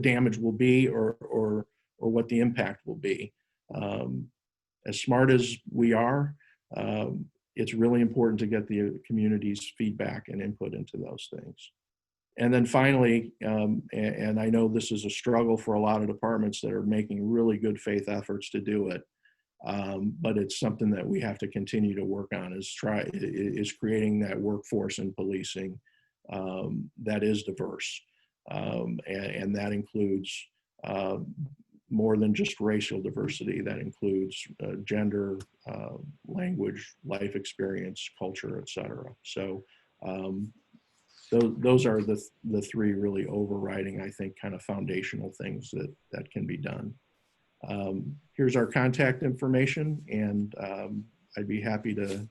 damage will be or what the impact will be. As smart as we are, it's really important to get the community's feedback and input into those things. And then finally, and I know this is a struggle for a lot of departments that are making really good faith efforts to do it, but it's something that we have to continue to work on, is creating that workforce in policing that is diverse. And that includes more than just racial diversity. That includes gender, language, life experience, culture, et cetera. So those are the three really overriding, I think, kind of foundational things that can be done. Here's our contact information, and I'd be happy to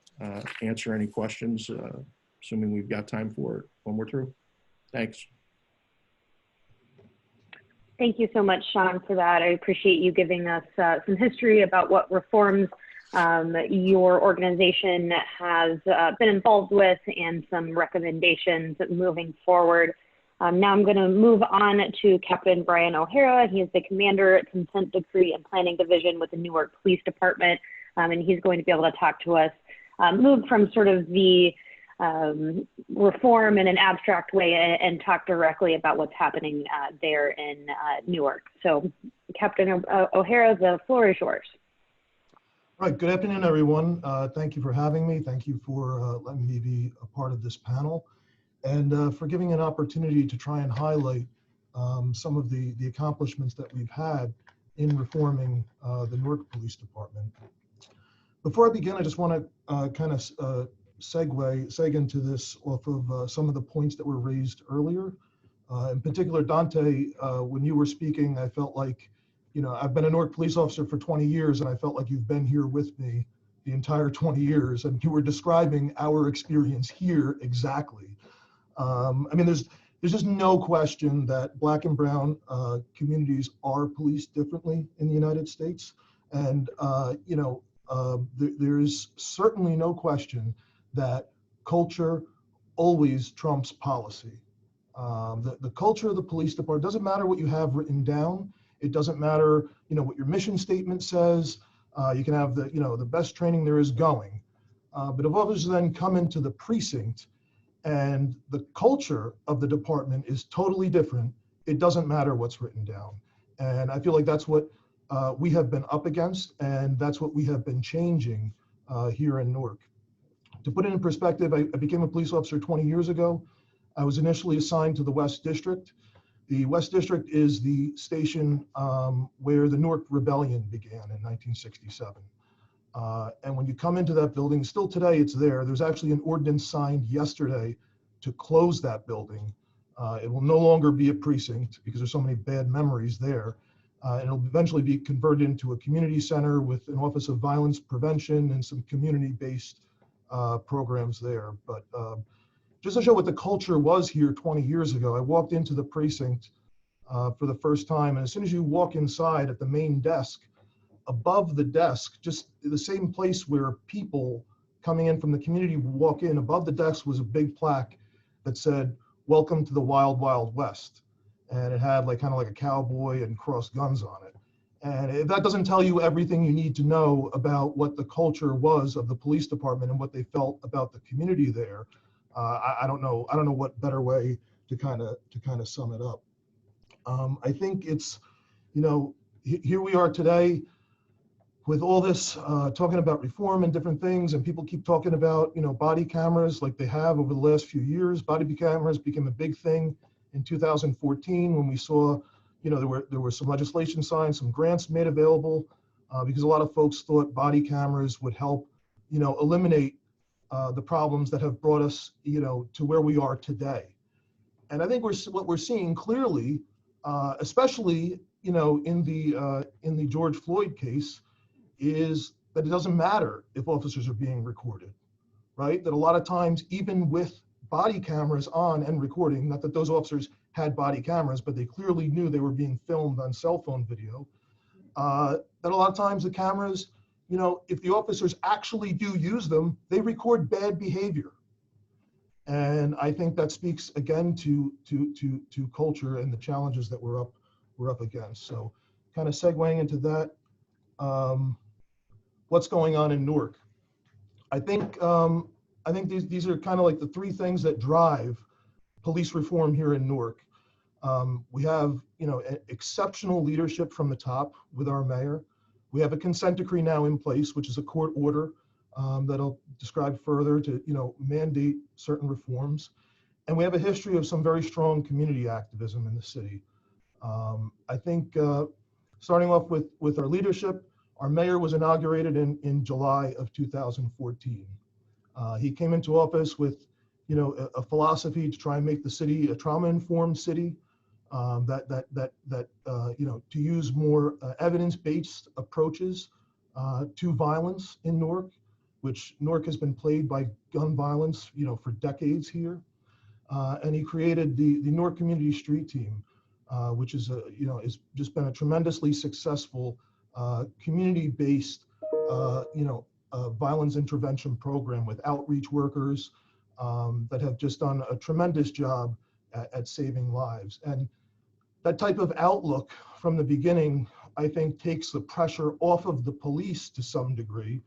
answer any questions, assuming we've got time for it when we're through. Thanks. Thank you so much, Sean, for that. I appreciate you giving us some history about what reforms your organization has been involved with and some recommendations moving forward. Now I'm going to move on to Captain Brian O'Hara. He is the Commander at Consent Decree and Planning Division with the Newark Police Department, and he's going to be able to talk to us, move from sort of the reform in an abstract way and talk directly about what's happening there in Newark. So Captain O'Hara, the floor is yours. Right, good afternoon, everyone. Thank you for having me. Thank you for letting me be a part of this panel, and for giving an opportunity to try and highlight some of the accomplishments that we've had in reforming the Newark Police Department. Before I begin, I just want to kind of seg into this off of some of the points that were raised earlier. In particular, Dante, when you were speaking, I felt like, you know, I've been a Newark police officer for 20 years, and I felt like you've been here with me the entire 20 years, and you were describing our experience here exactly. I mean, there's just no question that Black and brown communities are policed differently in the United States. And, you know, there's certainly no question that culture always trumps policy. The culture of the police department, doesn't matter what you have written down. It doesn't matter, you know, what your mission statement says. You can have the, you know, the best training there is going. But if officers then come into the precinct and the culture of the department is totally different, it doesn't matter what's written down. And I feel like that's what we have been up against, and that's what we have been changing here in Newark. To put it in perspective, I became a police officer 20 years ago. I was initially assigned to the West District. The West District is the station where the Newark Rebellion began in 1967. And when you come into that building, still today it's there. There's actually an ordinance signed yesterday to close that building It will no longer be a precinct because there's so many bad memories there. And it'll eventually be converted into a community center with an Office of Violence Prevention and some community-based programs there. But just to show what the culture was here 20 years ago, I walked into the precinct for the first time. And as soon as you walk inside at the main desk, above the desk, just the same place where people coming in from the community would walk in, above the desk was a big plaque that said, "Welcome to the Wild Wild West." And it had like kind of like a cowboy and crossed guns on it. And if that doesn't tell you everything you need to know about what the culture was of the police department and what they felt about the community there, I don't know what better way to kind of sum it up. I think it's, here we are today with all this talking about reform and different things, and people keep talking about, body cameras like they have over the last few years. Body cameras became a big thing in 2014 when we saw, there were some legislation signed, some grants made available because a lot of folks thought body cameras would help, eliminate the problems that have brought us, to where we are today. And I think what we're seeing clearly, especially, in the George Floyd case, is that it doesn't matter if officers are being recorded, right? That a lot of times, even with body cameras on and recording, not that those officers had body cameras, but they clearly knew they were being filmed on cell phone video, that a lot of times the cameras, if the officers actually do use them, they record bad behavior. And I think that speaks again to culture and the challenges that we're up against. So kind of segueing into that, what's going on in Newark? I think these are kind of like the three things that drive police reform here in Newark. We have, exceptional leadership from the top with our mayor. We have a consent decree now in place, which is a court order that I'll describe further to, mandate certain reforms. And we have a history of some very strong community activism in the city. I think starting off with our leadership, our mayor was inaugurated in July of 2014. He came into office with, a philosophy to try and make the city a trauma-informed city, to use more evidence-based approaches to violence in Newark, which Newark has been plagued by gun violence, for decades here. And he created the Newark Community Street Team, which is has just been a tremendously successful community-based, violence intervention program with outreach workers that have just done a tremendous job at saving lives. And that type of outlook from the beginning, I think, takes the pressure off of the police to some degree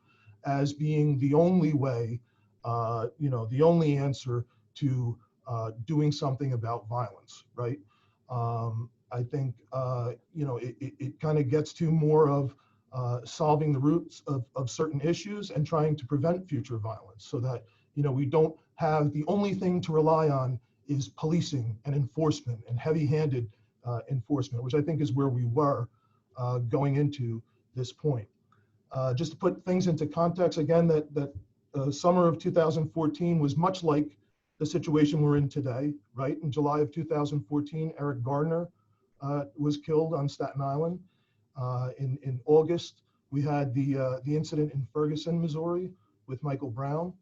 as being the only way, the only answer to doing something about violence, right? I think, it kind of gets to more of solving the roots of certain issues and trying to prevent future violence so that, we don't have the only thing to rely on is policing and enforcement and heavy-handed enforcement, which I think is where we were going into this point. Just to put things into context, again, that summer of 2014 was much like the situation we're in today, right? In July of 2014, Eric Gardner was killed on Staten Island. In August, we had the incident in Ferguson, Missouri with Michael Brown.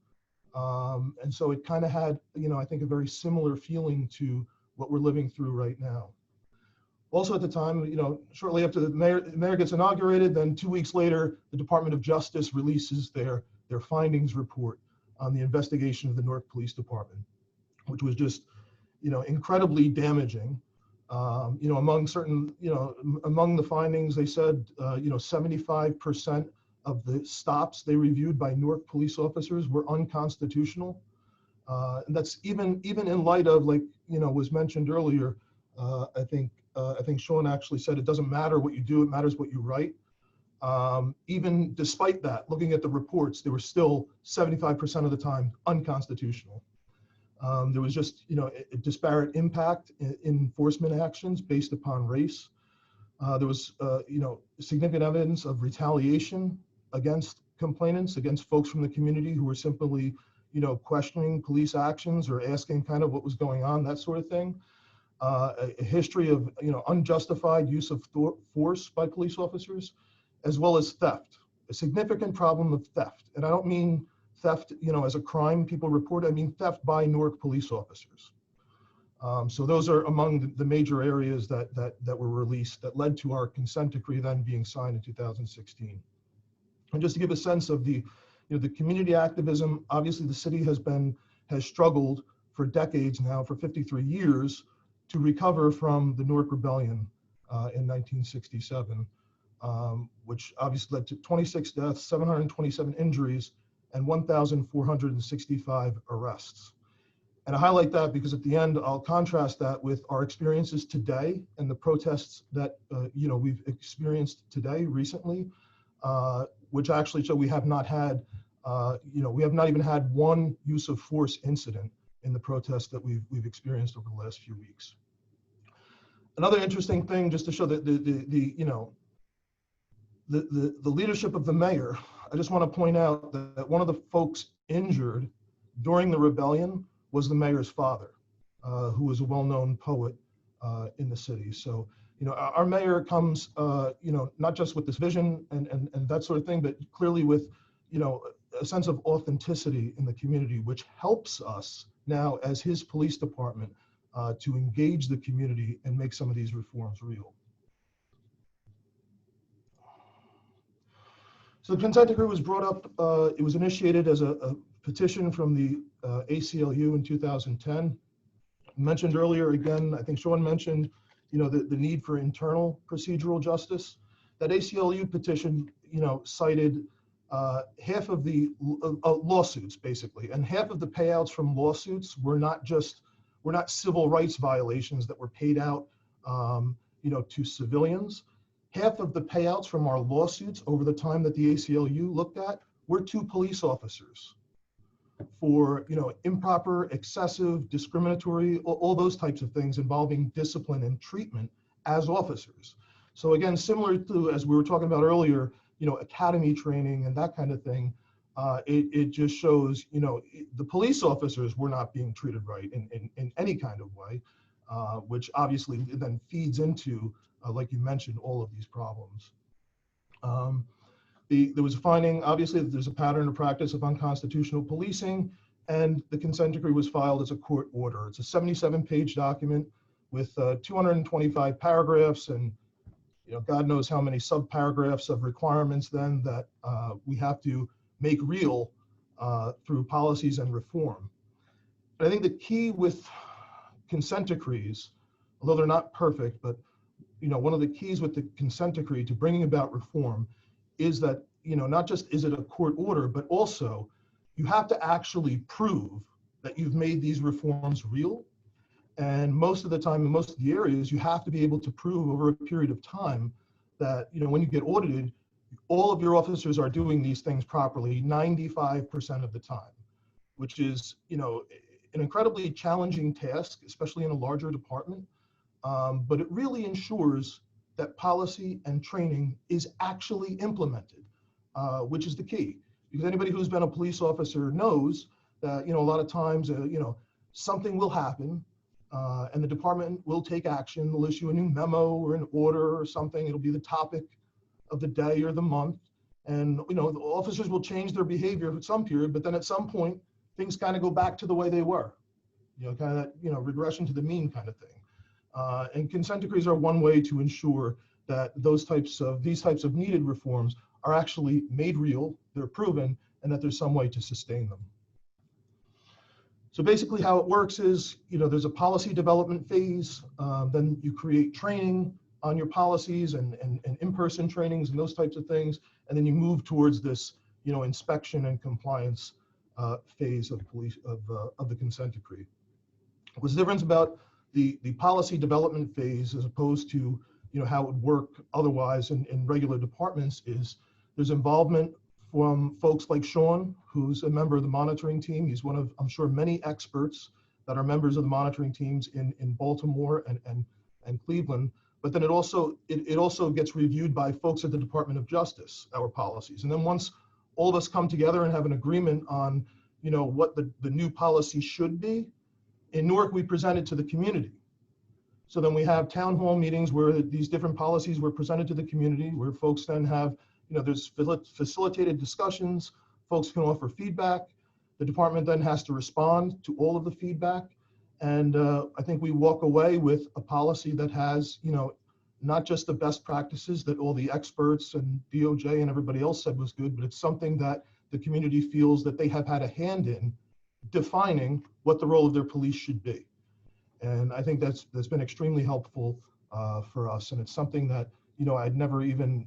And so it kind of had, I think a very similar feeling to what we're living through right now. Also at the time, shortly after the mayor gets inaugurated, then 2 weeks later, the Department of Justice releases their findings report on the investigation of the Newark Police Department, which was just, incredibly damaging. Among certain, among the findings, they said, 75% of the stops they reviewed by Newark police officers were unconstitutional. And that's even in light of, like, was mentioned earlier, I think Sean actually said it doesn't matter what you do, it matters what you write. Even despite that, looking at the reports, they were still 75% of the time unconstitutional. There was just, a disparate impact in enforcement actions based upon race. There was, significant evidence of retaliation against complainants, against folks from the community who were simply, questioning police actions or asking kind of what was going on, that sort of thing. a history of unjustified use of force by police officers, as well as theft, a significant problem of theft. And I don't mean theft, as a crime people report. I mean theft by Newark police officers. So those are among the major areas that were released that led to our consent decree then being signed in 2016. And just to give a sense of the community activism, obviously the city has struggled for decades now, for 53 years, to recover from the Newark Rebellion in 1967, which obviously led to 26 deaths, 727 injuries, and 1,465 arrests. And I highlight that because at the end, I'll contrast that with our experiences today and the protests that we've experienced today recently, which actually show we have not had, we have not even had one use of force incident in the protests that we've experienced over the last few weeks. Another interesting thing, just to show that the leadership of the mayor, I just want to point out that one of the folks injured during the rebellion was the mayor's father, who was a well-known poet in the city. So, our mayor comes, not just with this vision and that sort of thing, but clearly with, a sense of authenticity in the community, which helps us now as his police department to engage the community and make some of these reforms real. So the consent decree was brought up, it was initiated as a petition from the ACLU in 2010. Mentioned earlier, again, I think Sean mentioned, the need for internal procedural justice. That ACLU petition, cited half of the lawsuits, basically, and half of the payouts from lawsuits were not civil rights violations that were paid out, to civilians. Half of the payouts from our lawsuits over the time that the ACLU looked at were to police officers for, improper, excessive, discriminatory, all those types of things involving discipline and treatment as officers. So again, similar to, as we were talking about earlier, academy training and that kind of thing, it just shows, the police officers were not being treated right in any kind of way, which obviously then feeds into, like you mentioned, all of these problems. There was a finding, obviously, that there's a pattern or practice of unconstitutional policing, and the consent decree was filed as a court order. It's a 77-page document with 225 paragraphs and God knows how many subparagraphs of requirements then that we have to make real through policies and reform. But I think the key with consent decrees, although they're not perfect, but one of the keys with the consent decree to bringing about reform is that, not just is it a court order, but also you have to actually prove that you've made these reforms real. And most of the time, in most of the areas, you have to be able to prove over a period of time that, when you get audited, all of your officers are doing these things properly 95% of the time, which is, an incredibly challenging task, especially in a larger department. But it really ensures that policy and training is actually implemented, which is the key. Because anybody who's been a police officer knows that, a lot of times, something will happen and the department will take action. They'll issue a new memo or an order or something. It'll be the topic of the day or the month. And, the officers will change their behavior at some period, but then at some point, things kind of go back to the way they were, kind of that, regression to the mean kind of thing. And consent decrees are one way to ensure that these types of needed reforms are actually made real, they're proven, and that there's some way to sustain them. So basically how it works is, there's a policy development phase, then you create training on your policies and in-person trainings and those types of things, and then you move towards this, inspection and compliance phase of the consent decree. What's the difference about the policy development phase as opposed to how it would work otherwise in regular departments is there's involvement from folks like Sean, who's a member of the monitoring team. He's one of, I'm sure, many experts that are members of the monitoring teams in Baltimore and Cleveland. But then it also gets reviewed by folks at the Department of Justice, our policies. And then once all of us come together and have an agreement on what the new policy should be, in Newark we present it to the community. So then we have town hall meetings where these different policies were presented to the community, where folks then have, there's facilitated discussions, folks can offer feedback. The department then has to respond to all of the feedback. And I think we walk away with a policy that has, not just the best practices that all the experts and DOJ and everybody else said was good, but it's something that the community feels that they have had a hand in defining what the role of their police should be. And I think that's been extremely helpful for us. And it's something that, I'd never even,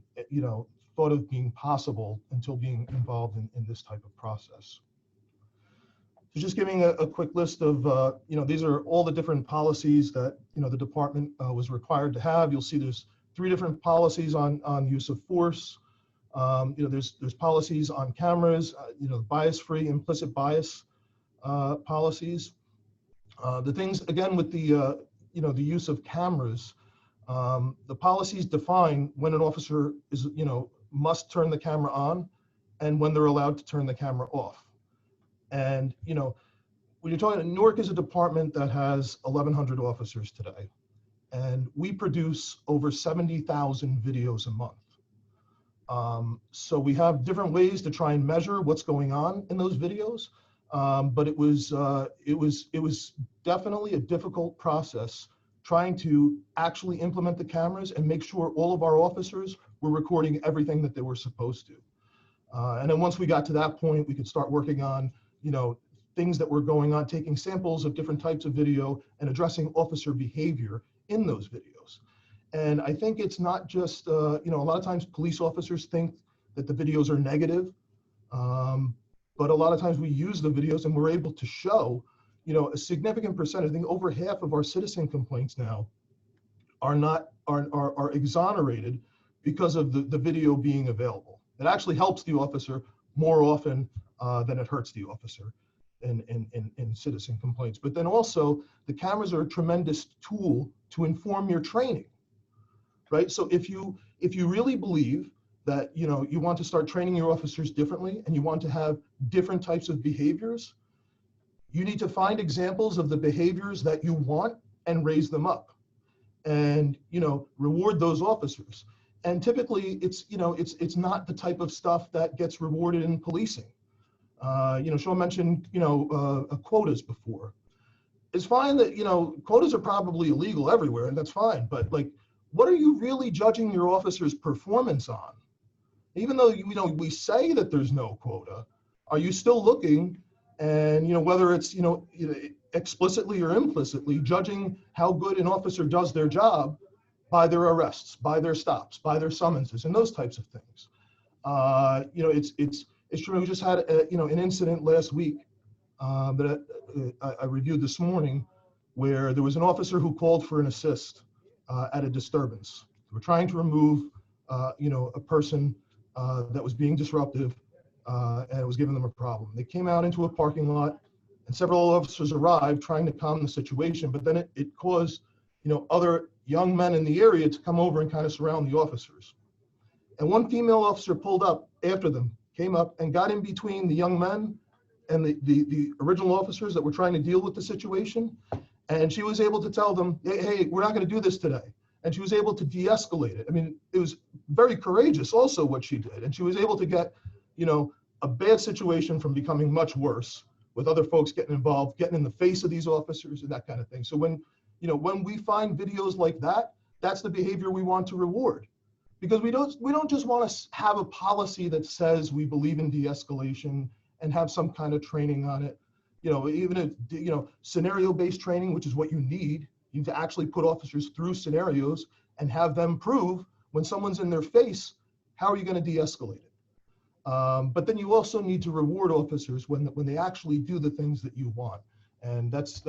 thought of being possible until being involved in this type of process. So just giving a quick list of, these are all the different policies that, the department was required to have. You'll see there's 3 different policies on use of force. There's policies on cameras, bias-free, implicit bias policies. The things, again, with the, the use of cameras, the policies define when an officer is, must turn the camera on and when they're allowed to turn the camera off. And, when you're talking, Newark is a department that has 1,100 officers today, and we produce over 70,000 videos a month. So we have different ways to try and measure what's going on in those videos. But it was definitely a difficult process trying to actually implement the cameras and make sure all of our officers were recording everything that they were supposed to. And then once we got to that point, we could start working on, things that were going on, taking samples of different types of video and addressing officer behavior in those videos. And I think it's not just, a lot of times police officers think that the videos are negative. But a lot of times we use the videos and we're able to show, a significant percentage. I think over half of our citizen complaints now are exonerated because of the video being available. It actually helps the officer more often than it hurts the officer in citizen complaints. But then also the cameras are a tremendous tool to inform your training, right? So if you really believe that you want to start training your officers differently and you want to have different types of behaviors, you need to find examples of the behaviors that you want and raise them up and reward those officers. And typically it's not the type of stuff that gets rewarded in policing. Sean mentioned quotas before. It's fine that quotas are probably illegal everywhere, and that's fine, but like, what are you really judging your officers' performance on? Even though we say that there's no quota, are you still looking and whether it's explicitly or implicitly judging how good an officer does their job by their arrests, by their stops, by their summonses, and those types of things. It's true. We just had an incident last week that I reviewed this morning, where there was an officer who called for an assist at a disturbance. We're trying to remove a person that was being disruptive, and it was giving them a problem. They came out into a parking lot, and several officers arrived trying to calm the situation, but then it caused other young men in the area to come over and kind of surround the officers. And one female officer pulled up after them, came up and got in between the young men and the original officers that were trying to deal with the situation. And she was able to tell them, hey, we're not going to do this today. And she was able to de-escalate it. I mean, it was very courageous also what she did. And she was able to get, a bad situation from becoming much worse with other folks getting involved, getting in the face of these officers and that kind of thing. So when we find videos like that, that's the behavior we want to reward. Because we don't just want to have a policy that says we believe in de-escalation and have some kind of training on it. Even if, scenario-based training, which is what you need to actually put officers through scenarios and have them prove when someone's in their face, how are you going to de-escalate it? But then you also need to reward officers when they actually do the things that you want. And that's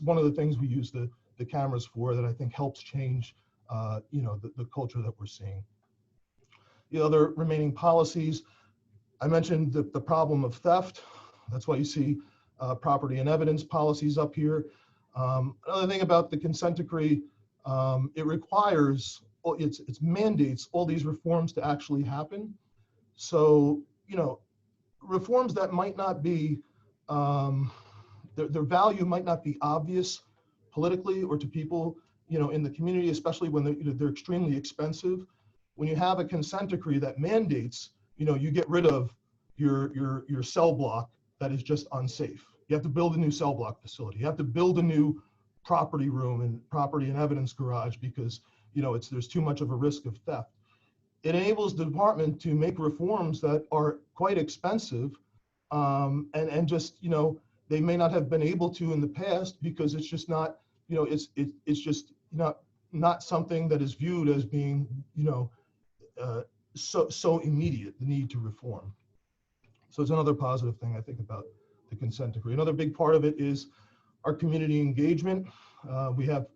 one of the things we use the cameras for, that I think helps change, the culture that we're seeing. The other remaining policies, I mentioned the problem of theft. That's why you see property and evidence policies up here. Another thing about the consent decree, it requires, it mandates all these reforms to actually happen. So, reforms that might not be, their value might not be obvious politically or to people in the community, especially when they're extremely expensive. When you have a consent decree that mandates, you get rid of your cell block that is just unsafe. You have to build a new cell block facility. You have to build a new property room and property and evidence garage because there's too much of a risk of theft. It enables the department to make reforms that are quite expensive, and just they may not have been able to in the past because it's just not it's just not something that is viewed as being so immediate, the need to reform. So it's another positive thing I think about the consent decree. Another big part of it is our community engagement. We have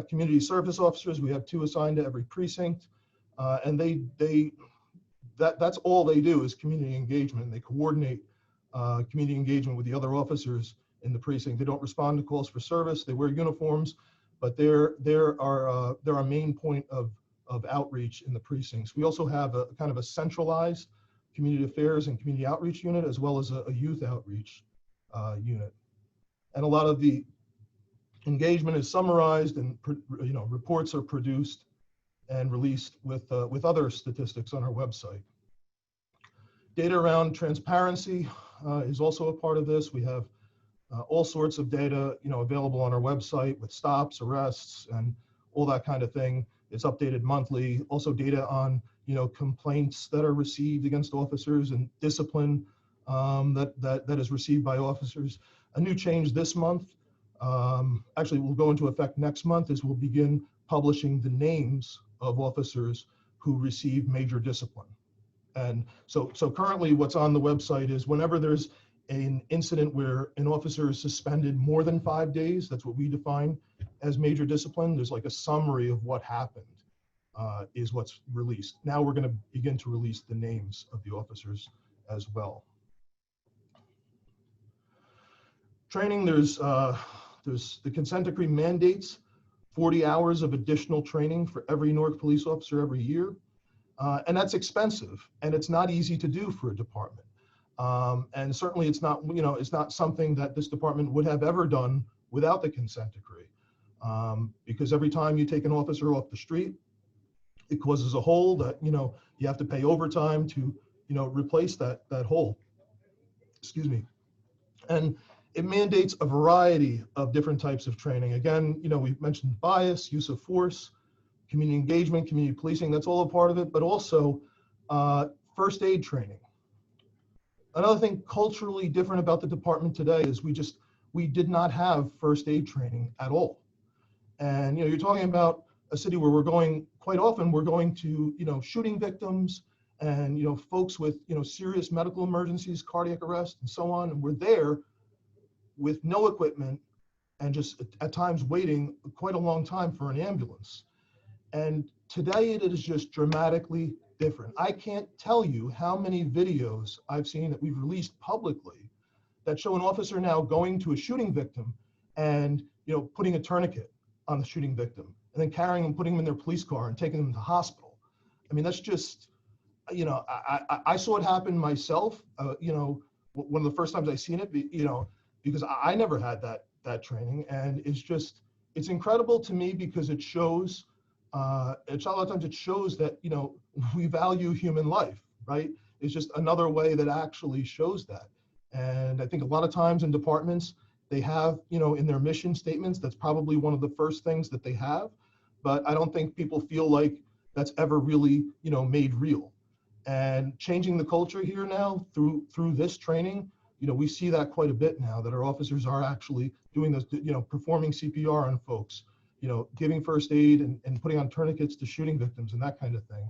community service officers. We have 2 assigned to every precinct, and that's all they do is community engagement. They coordinate community engagement with the other officers in the precinct. They don't respond to calls for service. They wear uniforms, but they're our main point of outreach in the precincts. We also have a kind of a centralized community affairs and community outreach unit, as well as a youth outreach unit. And a lot of the engagement is summarized, and reports are produced and released with other statistics on our website. Data around transparency is also a part of this. We have all sorts of data, available on our website with stops, arrests, and all that kind of thing. It's updated monthly. Also data on, complaints that are received against officers and discipline that is received by officers. A new change this month, actually will go into effect next month, is we'll begin publishing the names of officers who receive major discipline. And so currently what's on the website is whenever there's an incident where an officer is suspended more than 5 days, that's what we define as major discipline. There's like a summary of what happened is what's released. Now we're going to begin to release the names of the officers as well. Training, there's the consent decree mandates 40 hours of additional training for every Newark police officer every year. And that's expensive, and it's not easy to do for a department. And certainly it's not, it's not something that this department would have ever done without the consent decree. Because every time you take an officer off the street, it causes a hole that, you have to pay overtime to, replace that hole. Excuse me. And it mandates a variety of different types of training. Again, we've mentioned bias, use of force, community engagement, community policing, that's all a part of it, but also first aid training. Another thing culturally different about the department today is we did not have first aid training at all. And you're talking about a city where quite often we're going to shooting victims and folks with serious medical emergencies, cardiac arrest, and so on. And we're there with no equipment and just at times waiting quite a long time for an ambulance. And today it is just dramatically different. I can't tell you how many videos I've seen that we've released publicly that show an officer now going to a shooting victim and putting a tourniquet on the shooting victim and then carrying them, putting them in their police car and taking them to hospital. I mean, that's just, I saw it happen myself, one of the first times I seen it, because I never had that training. And it's incredible to me because it shows, a lot of times it shows that, we value human life, right? It's just another way that actually shows that. And I think a lot of times in departments, they have, in their mission statements, that's probably one of the first things that they have, but I don't think people feel like that's ever really, made real. And changing the culture here now through this training, we see that quite a bit now, that our officers are actually doing this, performing CPR on folks, giving first aid and putting on tourniquets to shooting victims and that kind of thing.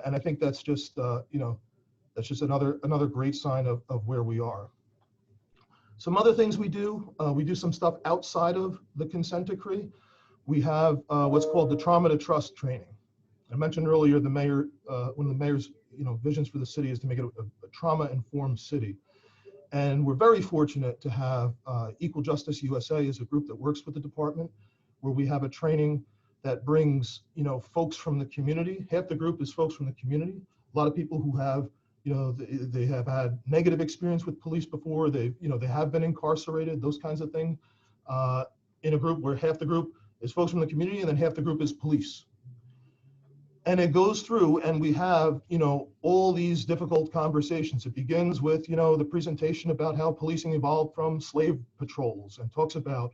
And I think that's just, that's just another great sign of where we are. Some other things we do some stuff outside of the consent decree. We have what's called the trauma to trust training. I mentioned earlier the mayor, one of the mayor's visions for the city is to make it a trauma-informed city. And we're very fortunate to have Equal Justice USA as a group that works with the department, where we have a training that brings folks from the community. Half the group is folks from the community. A lot of people who have they have had negative experience with police before. They have been incarcerated, those kinds of things. In a group where half the group is folks from the community, and then half the group is police. And it goes through, and we have, all these difficult conversations. It begins with, the presentation about how policing evolved from slave patrols, and talks about,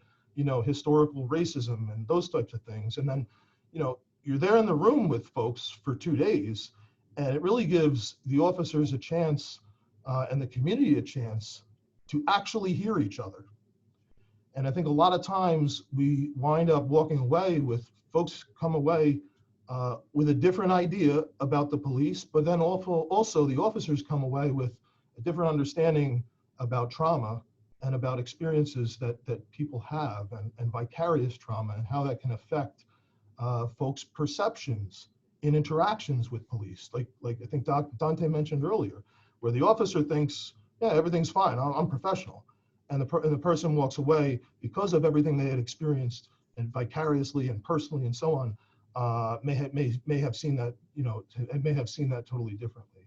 historical racism and those types of things. And then, you're there in the room with folks for 2 days, and it really gives the officers a chance and the community a chance to actually hear each other. And I think a lot of times we wind up walking away with folks come away with a different idea about the police, but then also the officers come away with a different understanding about trauma and about experiences that people have, and vicarious trauma, and how that can affect folks' perceptions in interactions with police. Like I think Dante mentioned earlier, where the officer thinks, yeah, everything's fine, I'm professional. And the person walks away because of everything they had experienced, and vicariously and personally and so on, may have seen that, may have seen that totally differently.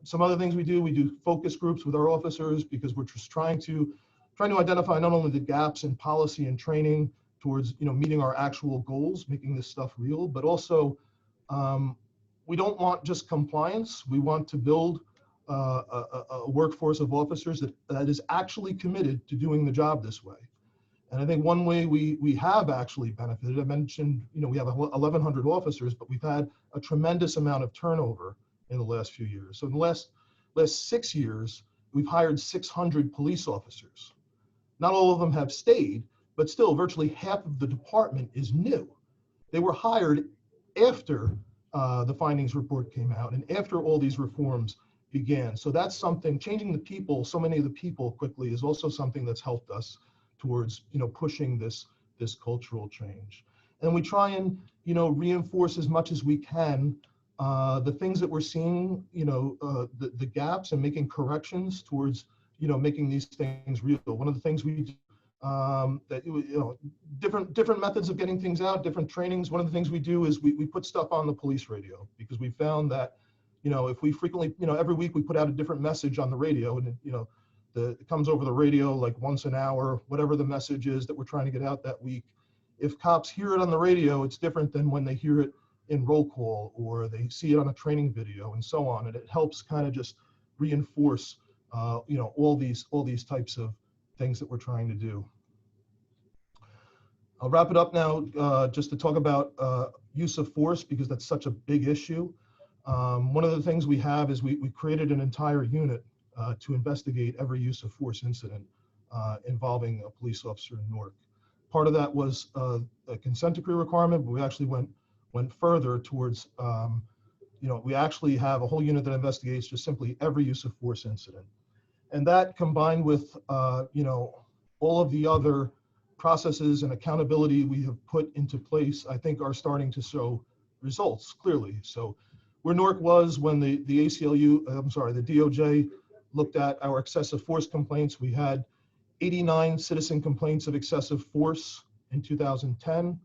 Some other things we do focus groups with our officers, because we're just trying to identify not only the gaps in policy and training towards, meeting our actual goals, making this stuff real, but also we don't want just compliance. We want to build a workforce of officers that is actually committed to doing the job this way. And I think one way we have actually benefited, I mentioned, we have 1,100 officers, but we've had a tremendous amount of turnover in the last few years. So in the last 6 years, we've hired 600 police officers. Not all of them have stayed, but still virtually half of the department is new. They were hired after the findings report came out and after all these reforms began. So that's something, changing the people, so many of the people quickly, is also something that's helped us towards, pushing this cultural change. And we try and, reinforce as much as we can the things that we're seeing, the gaps, and making corrections towards, making these things real. One of the things we do, different methods of getting things out, different trainings. One of the things we do is we put stuff on the police radio, because we found that, if we frequently, every week we put out a different message on the radio, and it comes over the radio like once an hour, whatever the message is that we're trying to get out that week. If cops hear it on the radio, it's different than when they hear it in roll call, or they see it on a training video, and so on. And it helps kind of just reinforce, all these types of things that we're trying to do. I'll wrap it up now, just to talk about use of force, because that's such a big issue. One of the things we have is we created an entire unit to investigate every use of force incident involving a police officer in Newark. Part of that was a consent decree requirement, but we actually went further towards, we actually have a whole unit that investigates just simply every use of force incident. And that, combined with, all of the other processes and accountability we have put into place, I think are starting to show results clearly. So where Newark was when the DOJ looked at our excessive force complaints, we had 89 citizen complaints of excessive force in 2010.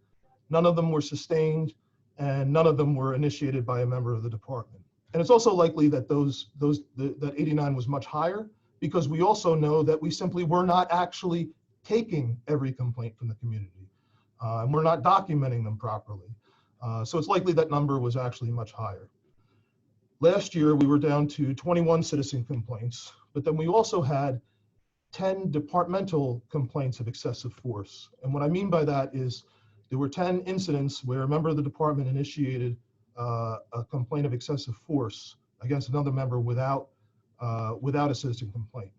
None of them were sustained, and none of them were initiated by a member of the department. And it's also likely that that 89 was much higher, because we also know that we simply were not actually taking every complaint from the community, and we're not documenting them properly. So it's likely that number was actually much higher. Last year, we were down to 21 citizen complaints, but then we also had 10 departmental complaints of excessive force. And what I mean by that is there were 10 incidents where a member of the department initiated a complaint of excessive force against another member without a citizen complaint.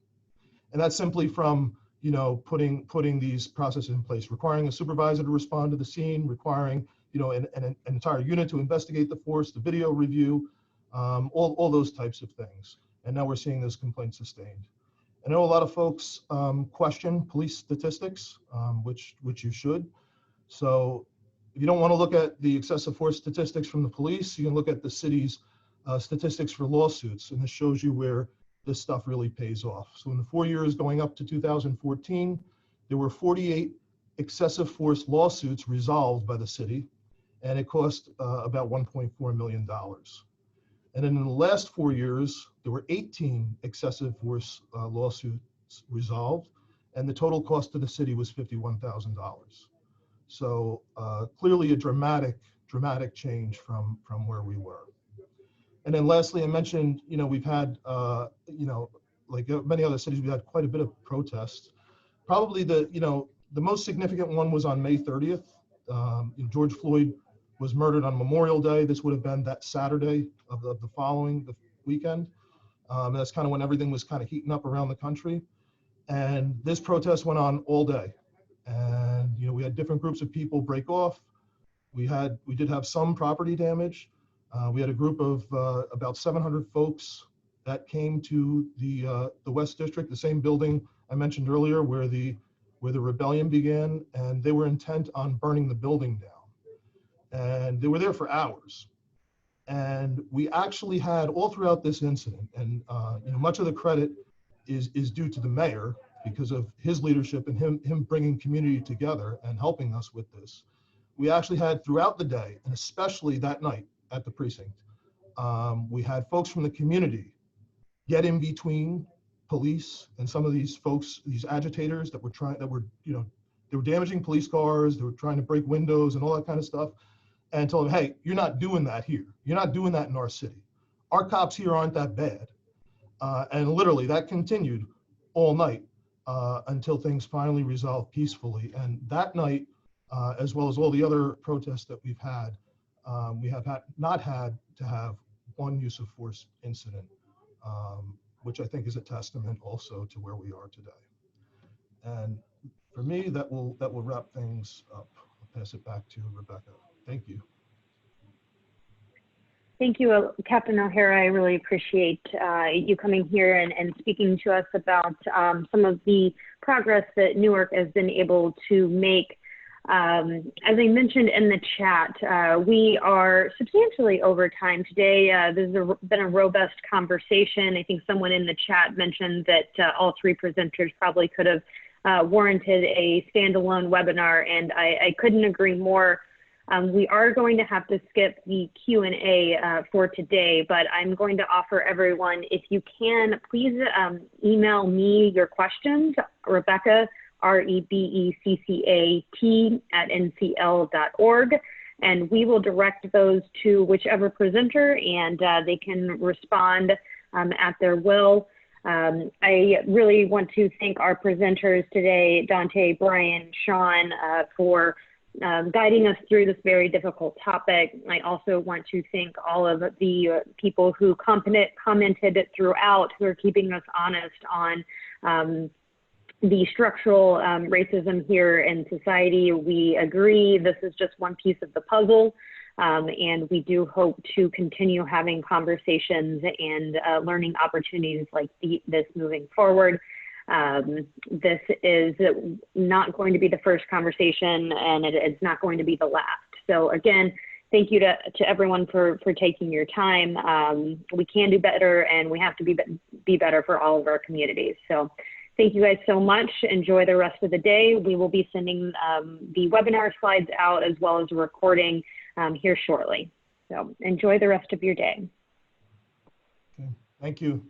And that's simply from, putting these processes in place, requiring a supervisor to respond to the scene, requiring, an entire unit to investigate the force, the video review, all those types of things. And now we're seeing those complaints sustained. I know a lot of folks question police statistics, which you should. So if you don't want to look at the excessive force statistics from the police, you can look at the city's statistics for lawsuits, and this shows you where this stuff really pays off. So in the 4 years going up to 2014, there were 48 excessive force lawsuits resolved by the city, and it cost about $1.4 million. And then in the last 4 years, there were 18 excessive force lawsuits resolved, and the total cost to the city was $51,000. So clearly a dramatic change from where we were. And then lastly, I mentioned, we've had, like many other cities, we had quite a bit of protests. Probably the most significant one was on May 30th. George Floyd was murdered on Memorial Day. This would have been that Saturday of the following the weekend. That's kind of when everything was kind of heating up around the country. And this protest went on all day. And, we had different groups of people break off. We did have some property damage. We had a group of about 700 folks that came to the West District, the same building I mentioned earlier where the rebellion began, and they were intent on burning the building down. And they were there for hours. And we actually had all throughout this incident, and much of the credit is due to the mayor because of his leadership and him bringing community together and helping us with this. We actually had throughout the day, and especially that night at the precinct, we had folks from the community get in between police and some of these folks, these agitators that were damaging police cars, they were trying to break windows and all that kind of stuff, and told them, hey, you're not doing that here. You're not doing that in our city. Our cops here aren't that bad. And literally that continued all night until things finally resolved peacefully. And that night, as well as all the other protests that we've had, we have not had to have one use of force incident, which I think is a testament also to where we are today. And for me, that will wrap things up. I'll pass it back to Rebecca. Thank you. Thank you, Captain O'Hara. I really appreciate you coming here and speaking to us about some of the progress that Newark has been able to make. As I mentioned in the chat, we are substantially over time today. There's been a robust conversation. I think someone in the chat mentioned that all three presenters probably could have warranted a standalone webinar, and I couldn't agree more. We are going to have to skip the Q&A for today, but I'm going to offer everyone, if you can, please email me your questions, Rebecca, REBECCAT @ncl.org, and we will direct those to whichever presenter, and they can respond at their will. I really want to thank our presenters today, Dante, Brian, Sean, for guiding us through this very difficult topic. I also want to thank all of the people who commented throughout, who are keeping us honest on the structural racism here in society. We agree this is just one piece of the puzzle, and we do hope to continue having conversations and learning opportunities like this moving forward. This is not going to be the first conversation, and it's not going to be the last. So again, thank you to everyone for taking your time. We can do better, and we have to be better for all of our communities. So thank you guys so much. Enjoy the rest of the day. We will be sending the webinar slides out as well as a recording here shortly. So enjoy the rest of your day. Okay. Thank you.